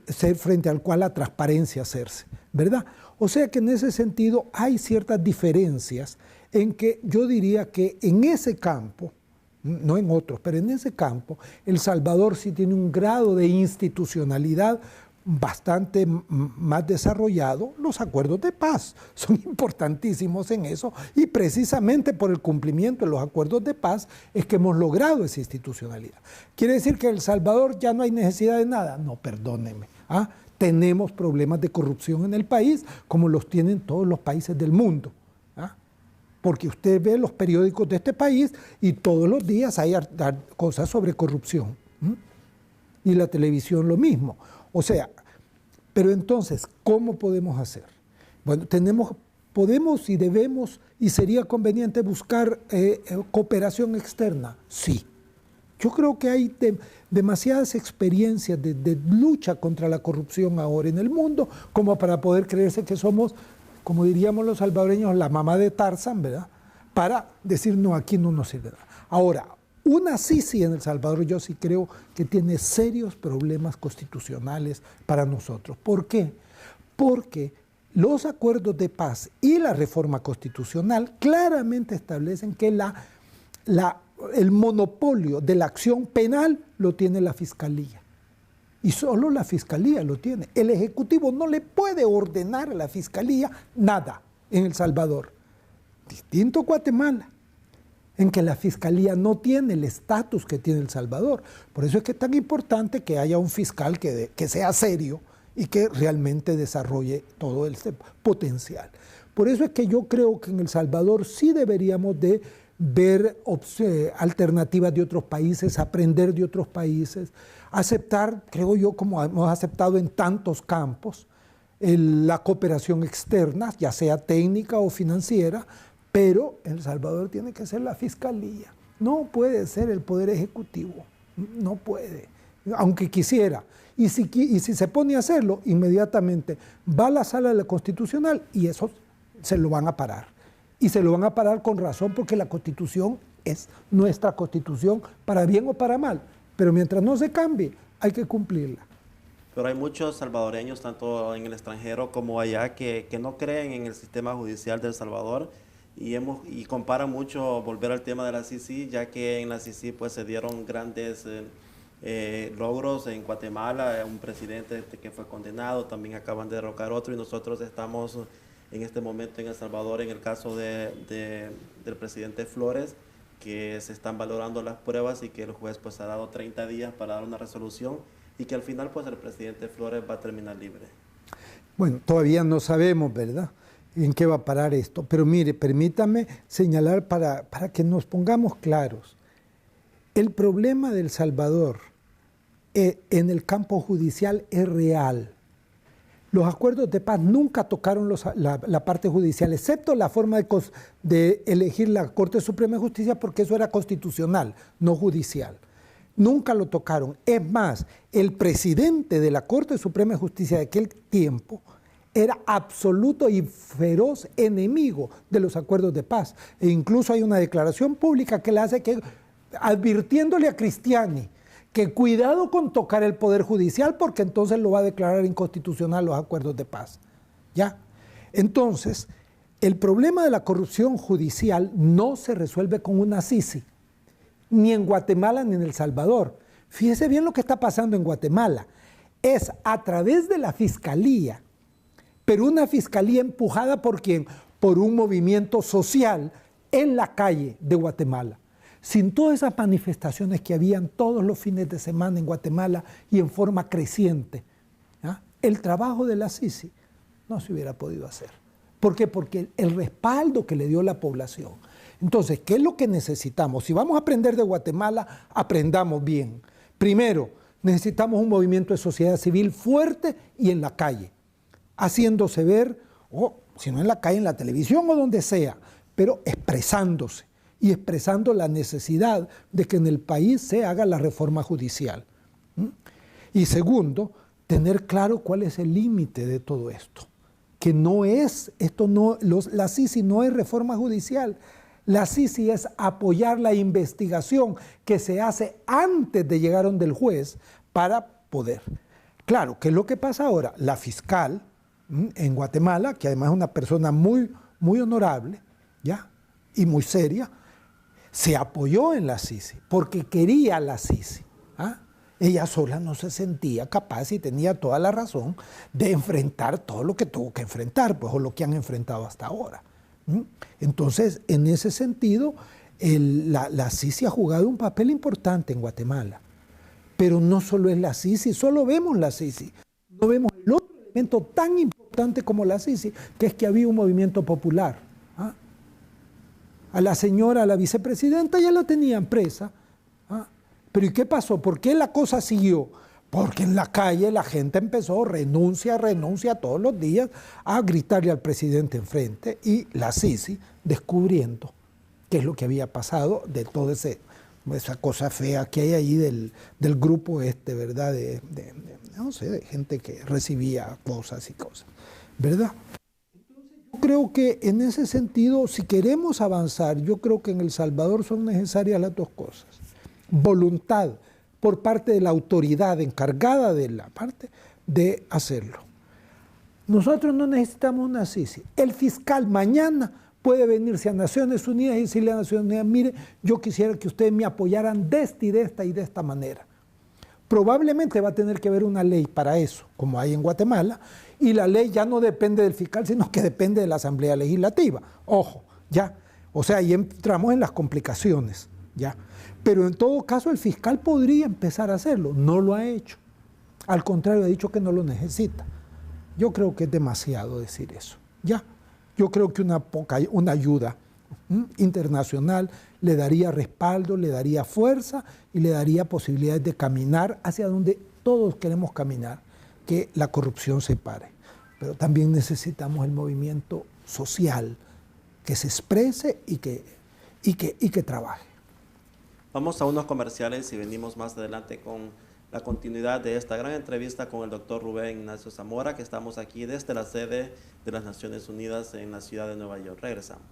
ser frente al cual la transparencia hacerse, ¿verdad? O sea que en ese sentido hay ciertas diferencias en que yo diría que en ese campo, no en otros, pero en ese campo, El Salvador sí tiene un grado de institucionalidad bastante más desarrollado. Los acuerdos de paz son importantísimos en eso, y precisamente por el cumplimiento de los acuerdos de paz es que hemos logrado esa institucionalidad. ¿Quiere decir que en El Salvador ya no hay necesidad de nada? No, perdónenme. Tenemos problemas de corrupción en el país, como los tienen todos los países del mundo. Porque usted ve los periódicos de este país y todos los días hay cosas sobre corrupción. Y la televisión lo mismo. O sea, pero entonces, ¿cómo podemos hacer? Bueno, podemos y debemos, y sería conveniente buscar cooperación externa. Sí. Yo creo que hay demasiadas experiencias de lucha contra la corrupción ahora en el mundo como para poder creerse que somos, como diríamos los salvadoreños, la mamá de Tarzán, ¿verdad? Para decir, no, aquí no nos sirve nada. Ahora, una Sisi en El Salvador yo sí creo que tiene serios problemas constitucionales para nosotros. ¿Por qué? Porque los acuerdos de paz y la reforma constitucional claramente establecen que el monopolio de la acción penal lo tiene la Fiscalía. Y solo la Fiscalía lo tiene. El Ejecutivo no le puede ordenar a la Fiscalía nada en El Salvador. Distinto a Guatemala, en que la Fiscalía no tiene el estatus que tiene El Salvador. Por eso es que es tan importante que haya un fiscal que sea serio y que realmente desarrolle todo el potencial. Por eso es que yo creo que en El Salvador sí deberíamos de ver alternativas de otros países, aprender de otros países, aceptar, creo yo, como hemos aceptado en tantos campos, la cooperación externa, ya sea técnica o financiera, pero El Salvador tiene que ser la Fiscalía, no puede ser el Poder Ejecutivo, no puede, aunque quisiera. Y si se pone a hacerlo, inmediatamente va a la sala de la Constitucional y eso se lo van a parar. Y se lo van a parar con razón, porque la Constitución es nuestra Constitución, para bien o para mal. Pero mientras no se cambie, hay que cumplirla. Pero hay muchos salvadoreños, tanto en el extranjero como allá, que no creen en el sistema judicial de El Salvador y comparan mucho volver al tema de la CICI, ya que en la CICI pues, se dieron grandes logros en Guatemala, un presidente que fue condenado, también acaban de derrocar otro, y nosotros estamos en este momento en El Salvador, en el caso del presidente Flores, que se están valorando las pruebas y que el juez pues ha dado 30 días para dar una resolución y que al final pues el presidente Flores va a terminar libre. Bueno, todavía no sabemos, ¿verdad?, en qué va a parar esto, pero mire, permítame señalar para que nos pongamos claros. El problema de El Salvador en el campo judicial es real. Los acuerdos de paz nunca tocaron la parte judicial, excepto la forma de elegir la Corte Suprema de Justicia, porque eso era constitucional, no judicial. Nunca lo tocaron. Es más, el presidente de la Corte Suprema de Justicia de aquel tiempo era absoluto y feroz enemigo de los acuerdos de paz. E incluso hay una declaración pública que le hace advirtiéndole a Cristiani que cuidado con tocar el Poder Judicial, porque entonces lo va a declarar inconstitucional los acuerdos de paz. ¿Ya? Entonces, el problema de la corrupción judicial no se resuelve con una CICI, ni en Guatemala ni en El Salvador. Fíjese bien lo que está pasando en Guatemala. Es a través de la Fiscalía, pero una Fiscalía empujada ¿por quién? Por un movimiento social en la calle de Guatemala. Sin todas esas manifestaciones que habían todos los fines de semana en Guatemala y en forma creciente, ¿ya? El trabajo de la CICI no se hubiera podido hacer. ¿Por qué? Porque el respaldo que le dio la población. Entonces, ¿qué es lo que necesitamos? Si vamos a aprender de Guatemala, aprendamos bien. Primero, necesitamos un movimiento de sociedad civil fuerte y en la calle, haciéndose ver, o si no en la calle, en la televisión o donde sea, pero expresándose. Y expresando la necesidad de que en el país se haga la reforma judicial. Y segundo, tener claro cuál es el límite de todo esto. Que no es, la CICI no es reforma judicial. La CICI es apoyar la investigación que se hace antes de llegar donde el juez para poder. Claro, ¿qué es lo que pasa ahora? La fiscal en Guatemala, que además es una persona muy, muy honorable, ¿ya? Y muy seria, se apoyó en la CICI porque quería la CICI. ¿Ah? Ella sola no se sentía capaz y tenía toda la razón de enfrentar todo lo que tuvo que enfrentar, pues, o lo que han enfrentado hasta ahora. Entonces, en ese sentido, la CICI ha jugado un papel importante en Guatemala. Pero no solo es la CICI, solo vemos la CICI. No vemos el otro elemento tan importante como la CICI, que es que había un movimiento popular. ¿Ah? A la señora, a la vicepresidenta, ya la tenían presa. ¿Ah? Pero ¿y qué pasó? ¿Por qué la cosa siguió? Porque en la calle la gente empezó, renuncia todos los días, a gritarle al presidente enfrente, y la CICI descubriendo qué es lo que había pasado de todo esa cosa fea que hay ahí del grupo ¿verdad? No sé, de gente que recibía cosas y cosas, ¿verdad? Entonces, yo creo que en ese sentido, si queremos avanzar, yo creo que en El Salvador son necesarias las dos cosas. Voluntad por parte de la autoridad encargada de la parte de hacerlo. Nosotros no necesitamos una CICI. El fiscal mañana puede venirse a Naciones Unidas y decirle a Naciones Unidas, mire, yo quisiera que ustedes me apoyaran de esta y de esta manera. Probablemente va a tener que haber una ley para eso, como hay en Guatemala, y la ley ya no depende del fiscal, sino que depende de la Asamblea Legislativa. Ojo, ya. O sea, ahí entramos en las complicaciones, ya. Pero en todo caso el fiscal podría empezar a hacerlo, no lo ha hecho. Al contrario, ha dicho que no lo necesita. Yo creo que es demasiado decir eso, ya. Yo creo que una ayuda internacional le daría respaldo, le daría fuerza y le daría posibilidades de caminar hacia donde todos queremos caminar, que la corrupción se pare. Pero también necesitamos el movimiento social que se exprese y que trabaje. Vamos a unos comerciales y venimos más adelante con la continuidad de esta gran entrevista con el doctor Rubén Ignacio Zamora, que estamos aquí desde la sede de las Naciones Unidas en la ciudad de Nueva York. Regresamos.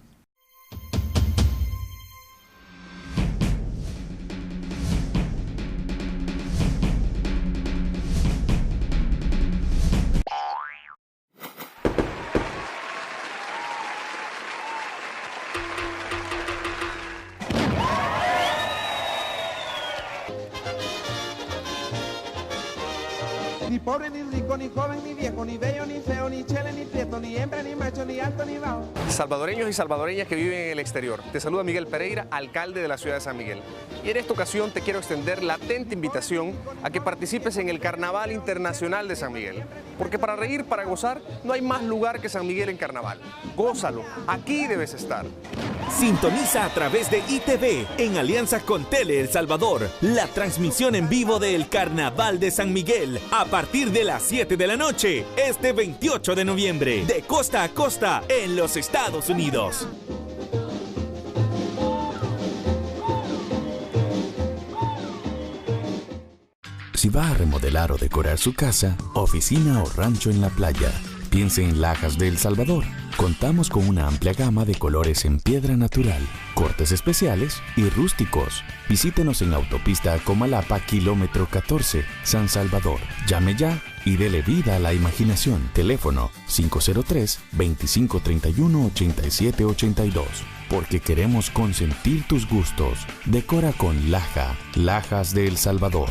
Ni pobre, ni rico, ni joven, ni viejo, ni bello, ni feo, ni chele, ni prieto, ni hembra, ni macho, ni alto, ni bajo. Salvadoreños y salvadoreñas que viven en el exterior. Te saluda Miguel Pereira, alcalde de la ciudad de San Miguel. Y en esta ocasión te quiero extender la atenta invitación a que participes en el Carnaval Internacional de San Miguel. Porque para reír, para gozar, no hay más lugar que San Miguel en carnaval. Gózalo, aquí debes estar. Sintoniza a través de ITV, en alianza con Tele El Salvador, la transmisión en vivo del Carnaval de San Miguel, a partir de las 7 de la noche, este 28 de noviembre, de costa a costa, en los Estados Unidos. Si va a remodelar o decorar su casa, oficina o rancho en la playa, piense en Lajas de El Salvador. Contamos con una amplia gama de colores en piedra natural, cortes especiales y rústicos. Visítenos en Autopista Comalapa, kilómetro 14, San Salvador. Llame ya y dele vida a la imaginación. Teléfono 503-2531-8782. Porque queremos consentir tus gustos. Decora con Laja, Lajas de El Salvador.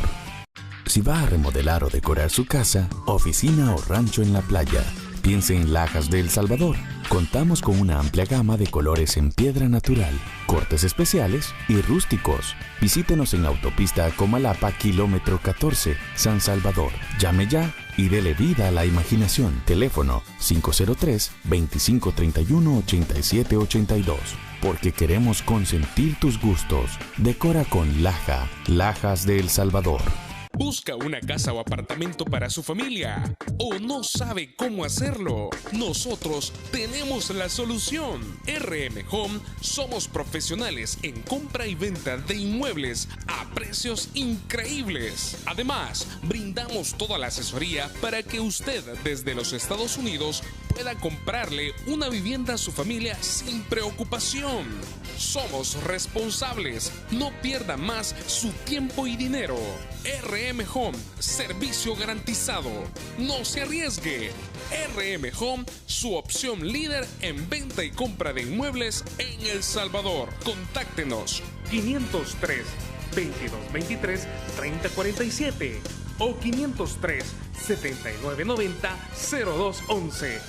Si va a remodelar o decorar su casa, oficina o rancho en la playa, piense en Lajas de El Salvador. Contamos con una amplia gama de colores en piedra natural, cortes especiales y rústicos. Visítenos en Autopista Comalapa, kilómetro 14, San Salvador. Llame ya y dele vida a la imaginación. Teléfono 503-2531-8782. Porque queremos consentir tus gustos. Decora con Laja, Lajas de El Salvador. ¿Busca una casa o apartamento para su familia? ¿O no sabe cómo hacerlo? Nosotros tenemos la solución. RM Home somos profesionales en compra y venta de inmuebles a precios increíbles. Además, brindamos toda la asesoría para que usted desde los Estados Unidos pueda comprarle una vivienda a su familia sin preocupación. somos responsables. No pierda más su tiempo y dinero. RM Home, servicio garantizado. No se arriesgue. RM Home, su opción líder en venta y compra de inmuebles en El Salvador. Contáctenos 503 2223 3047 o 503 7990 0211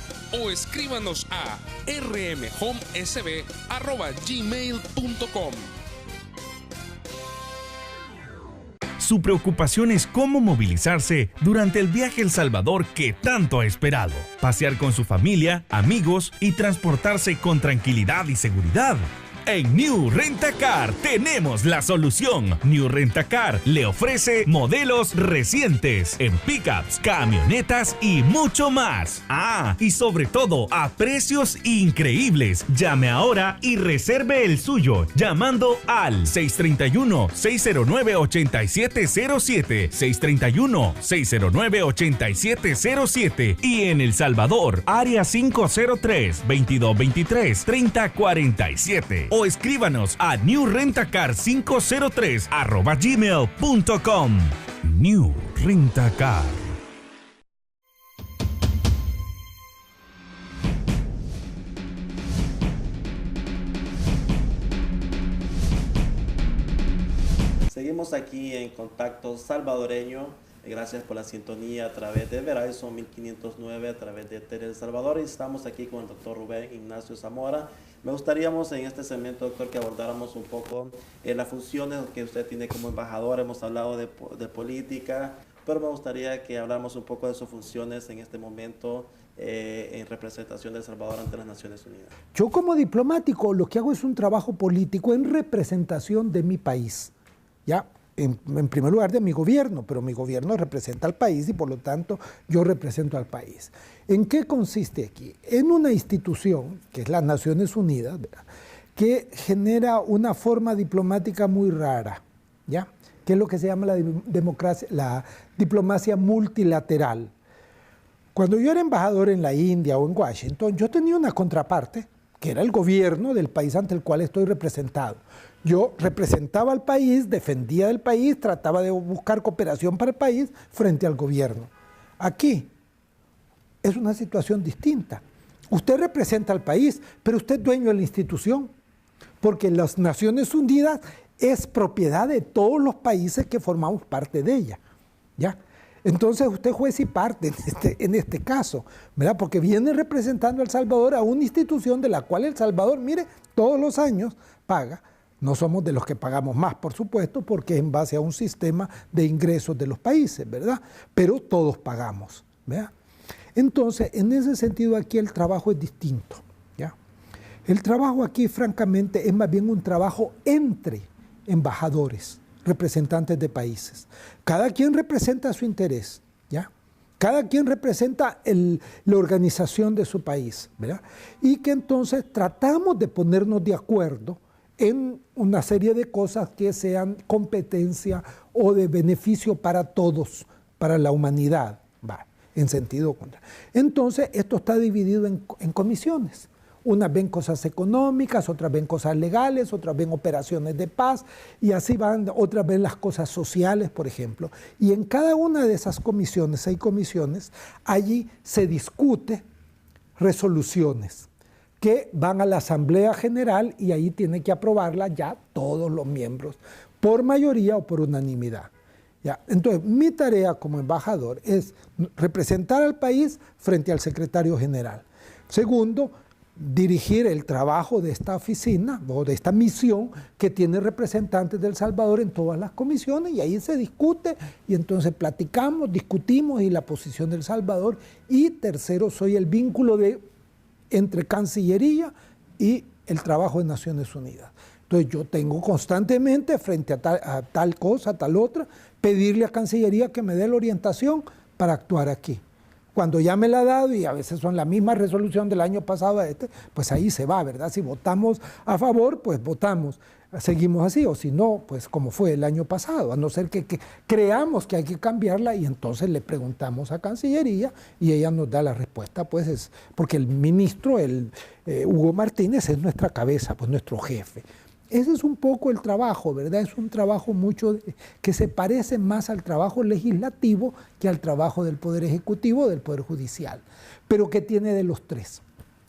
o escríbanos a rmhomesb@gmail.com. Su preocupación es cómo movilizarse durante el viaje a El Salvador que tanto ha esperado. Pasear con su familia, amigos y transportarse con tranquilidad y seguridad. En New Rent-A-Car tenemos la solución. New Rent-A-Car le ofrece modelos recientes en pickups, camionetas y mucho más. Ah, y sobre todo a precios increíbles. Llame ahora y reserve el suyo llamando al 631-609-8707, 631-609-8707 y en El Salvador, área 503-2223-3047. O escríbanos a newrentacar503@gmail.com. New Rent-A-Car. Seguimos aquí en Contacto Salvadoreño. Gracias por la sintonía a través de Verizon 1509, a través de Tele El Salvador. Y estamos aquí con el doctor Rubén Ignacio Zamora. Me gustaría en este segmento, doctor, que abordáramos un poco las funciones que usted tiene como embajador. Hemos hablado de política, pero me gustaría que habláramos un poco de sus funciones en este momento en representación de El Salvador ante las Naciones Unidas. Yo como diplomático lo que hago es un trabajo político en representación de mi país, ¿ya? En primer lugar de mi gobierno, pero mi gobierno representa al país y por lo tanto yo represento al país. ¿En qué consiste aquí? En una institución, que es las Naciones Unidas, ¿verdad?, que genera una forma diplomática muy rara, ¿ya?, que es lo que se llama la diplomacia multilateral. Cuando yo era embajador en la India o en Washington, yo tenía una contraparte, que era el gobierno del país ante el cual estoy representado. Yo representaba al país, defendía del país, trataba de buscar cooperación para el país frente al gobierno. Aquí es una situación distinta. Usted representa al país, pero usted es dueño de la institución, porque las Naciones Unidas es propiedad de todos los países que formamos parte de ella, ¿ya? Entonces usted es juez y parte en este caso, ¿verdad? Porque viene representando a El Salvador a una institución de la cual El Salvador, mire, todos los años paga. No somos de los que pagamos más, por supuesto, porque es en base a un sistema de ingresos de los países, ¿verdad? Pero todos pagamos, ¿verdad? Entonces, en ese sentido aquí el trabajo es distinto, ¿ya? El trabajo aquí, francamente, es más bien un trabajo entre embajadores, representantes de países. Cada quien representa su interés, ¿ya? Cada quien representa la organización de su país, ¿verdad? Y que entonces tratamos de ponernos de acuerdo en una serie de cosas que sean competencia o de beneficio para todos, para la humanidad, va, en sentido contrario. Entonces, esto está dividido en comisiones. Unas ven cosas económicas, otras ven cosas legales, otras ven operaciones de paz, y así van, otras ven las cosas sociales, por ejemplo. Y en cada una de esas comisiones, hay comisiones, allí se discute resoluciones que van a la Asamblea General y ahí tienen que aprobarla ya todos los miembros, por mayoría o por unanimidad. ¿Ya? Entonces, mi tarea como embajador es representar al país frente al secretario general. Segundo, dirigir el trabajo de esta oficina o de esta misión que tiene representantes de El Salvador en todas las comisiones, y ahí se discute y entonces platicamos, discutimos y la posición de El Salvador. Y tercero, soy el vínculo entre Cancillería y el trabajo de Naciones Unidas. Entonces yo tengo constantemente frente a tal cosa, a tal otra, pedirle a Cancillería que me dé la orientación para actuar aquí. Cuando ya me la ha dado, y a veces son la misma resolución del año pasado a este, pues ahí se va, ¿verdad? Si votamos a favor, pues votamos, seguimos así, o si no, pues como fue el año pasado, a no ser que creamos que hay que cambiarla, y entonces le preguntamos a Cancillería y ella nos da la respuesta, pues es porque el ministro, Hugo Martínez, es nuestra cabeza, pues nuestro jefe. Ese es un poco el trabajo, ¿verdad? Es un trabajo que se parece más al trabajo legislativo que al trabajo del Poder Ejecutivo o del Poder Judicial. Pero ¿qué tiene de los tres?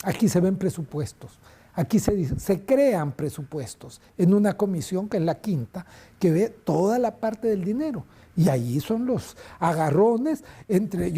Aquí se ven presupuestos, aquí se crean presupuestos en una comisión que es la quinta, que ve toda la parte del dinero. Y allí son los agarrones entre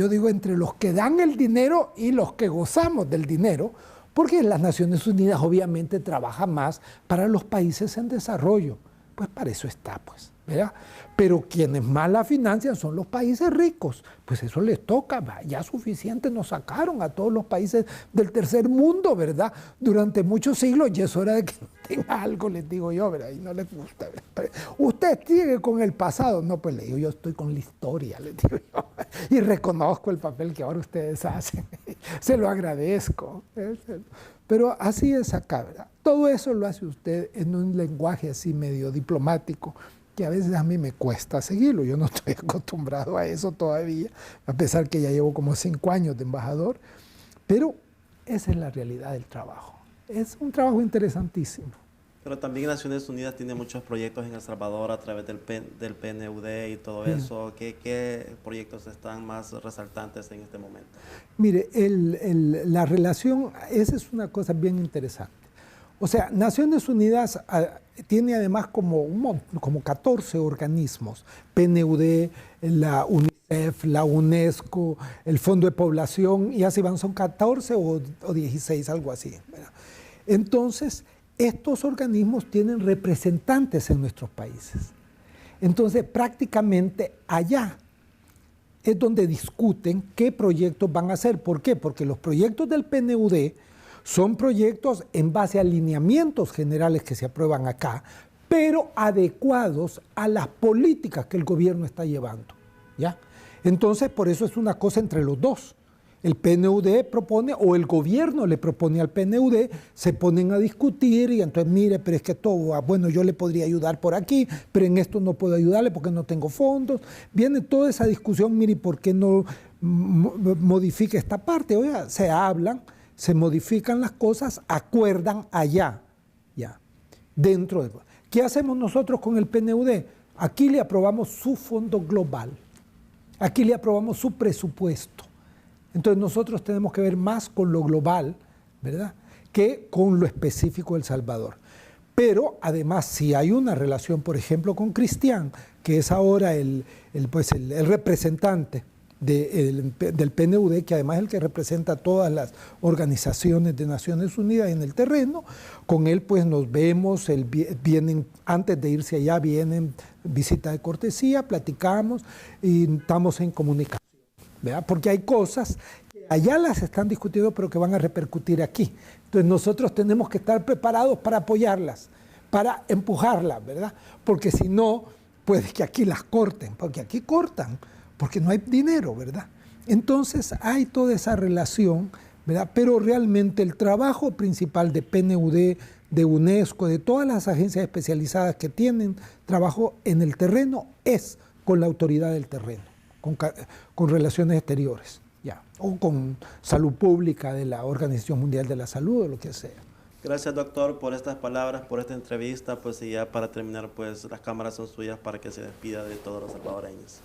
los que dan el dinero y los que gozamos del dinero, porque las Naciones Unidas obviamente trabaja más para los países en desarrollo. Pues para eso está, pues, ¿verdad? Pero quienes más la financian son los países ricos. Pues eso les toca, ya suficiente nos sacaron a todos los países del tercer mundo, ¿verdad? Durante muchos siglos, y es hora de que tenga algo, les digo yo, ¿verdad? Y no les gusta, ¿verdad? Usted sigue con el pasado. No, pues le digo, yo estoy con la historia, les digo yo. Y reconozco el papel que ahora ustedes hacen. Se lo agradezco. Pero así es acá, ¿verdad? Todo eso lo hace usted en un lenguaje así medio diplomático, que a veces a mí me cuesta seguirlo. Yo no estoy acostumbrado a eso todavía, a pesar que ya llevo como 5 años de embajador. Pero esa es la realidad del trabajo. Es un trabajo interesantísimo. Pero también Naciones Unidas tiene muchos proyectos en El Salvador a través del PNUD y todo eso. ¿Qué proyectos están más resaltantes en este momento? Mire, la relación, esa es una cosa bien interesante. O sea, Naciones Unidas tiene además como 14 organismos, PNUD, la UNICEF, la UNESCO, el Fondo de Población, y así van, son 14 o 16, algo así, ¿verdad? Entonces, estos organismos tienen representantes en nuestros países. Entonces, prácticamente allá es donde discuten qué proyectos van a hacer. ¿Por qué? Porque los proyectos del PNUD son proyectos en base a lineamientos generales que se aprueban acá, pero adecuados a las políticas que el gobierno está llevando, ¿ya? Entonces, por eso es una cosa entre los dos. El PNUD propone, o el gobierno le propone al PNUD, se ponen a discutir y entonces, mire, pero es que todo, bueno, yo le podría ayudar por aquí, pero en esto no puedo ayudarle porque no tengo fondos. Viene toda esa discusión, mire, ¿por qué no modifica esta parte? Oiga, se hablan, se modifican las cosas, acuerdan allá, ya, dentro de... ¿Qué hacemos nosotros con el PNUD? Aquí le aprobamos su fondo global, aquí le aprobamos su presupuesto. Entonces nosotros tenemos que ver más con lo global, ¿verdad?, que con lo específico de El Salvador. Pero además, si hay una relación, por ejemplo, con Cristian, que es ahora el representante del PNUD, que además es el que representa a todas las organizaciones de Naciones Unidas en el terreno, con él pues nos vemos, vienen, antes de irse allá, vienen visita de cortesía, platicamos y estamos en comunicación, ¿verdad? Porque hay cosas que allá las están discutiendo, pero que van a repercutir aquí. Entonces nosotros tenemos que estar preparados para apoyarlas, para empujarlas, ¿verdad? Porque si no, puede que aquí las corten, porque aquí cortan, porque no hay dinero, ¿verdad? Entonces hay toda esa relación, ¿verdad? Pero realmente el trabajo principal de PNUD, de UNESCO, de todas las agencias especializadas que tienen trabajo en el terreno, es con la autoridad del terreno, con relaciones exteriores, ya, o con salud pública de la Organización Mundial de la Salud o lo que sea. Gracias, doctor, por estas palabras, por esta entrevista. Pues y ya para terminar, pues las cámaras son suyas para que se despida de todos los salvadoreños.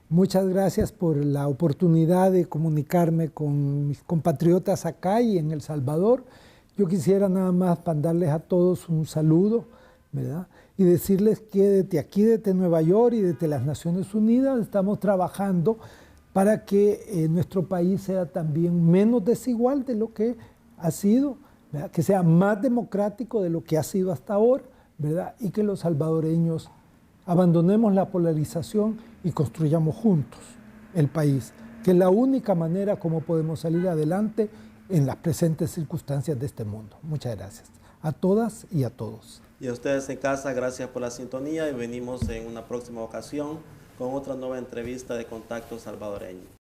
Muchas gracias por la oportunidad de comunicarme con mis compatriotas acá y en El Salvador. Yo quisiera nada más mandarles a todos un saludo, ¿verdad? Y decirles que desde aquí, desde Nueva York y desde las Naciones Unidas, estamos trabajando para que nuestro país sea también menos desigual de lo que ha sido, ¿verdad? Que sea más democrático de lo que ha sido hasta ahora, ¿verdad? Y que los salvadoreños abandonemos la polarización y construyamos juntos el país, que es la única manera como podemos salir adelante en las presentes circunstancias de este mundo. Muchas gracias a todas y a todos. Y a ustedes en casa, gracias por la sintonía y venimos en una próxima ocasión con otra nueva entrevista de Contacto Salvadoreño.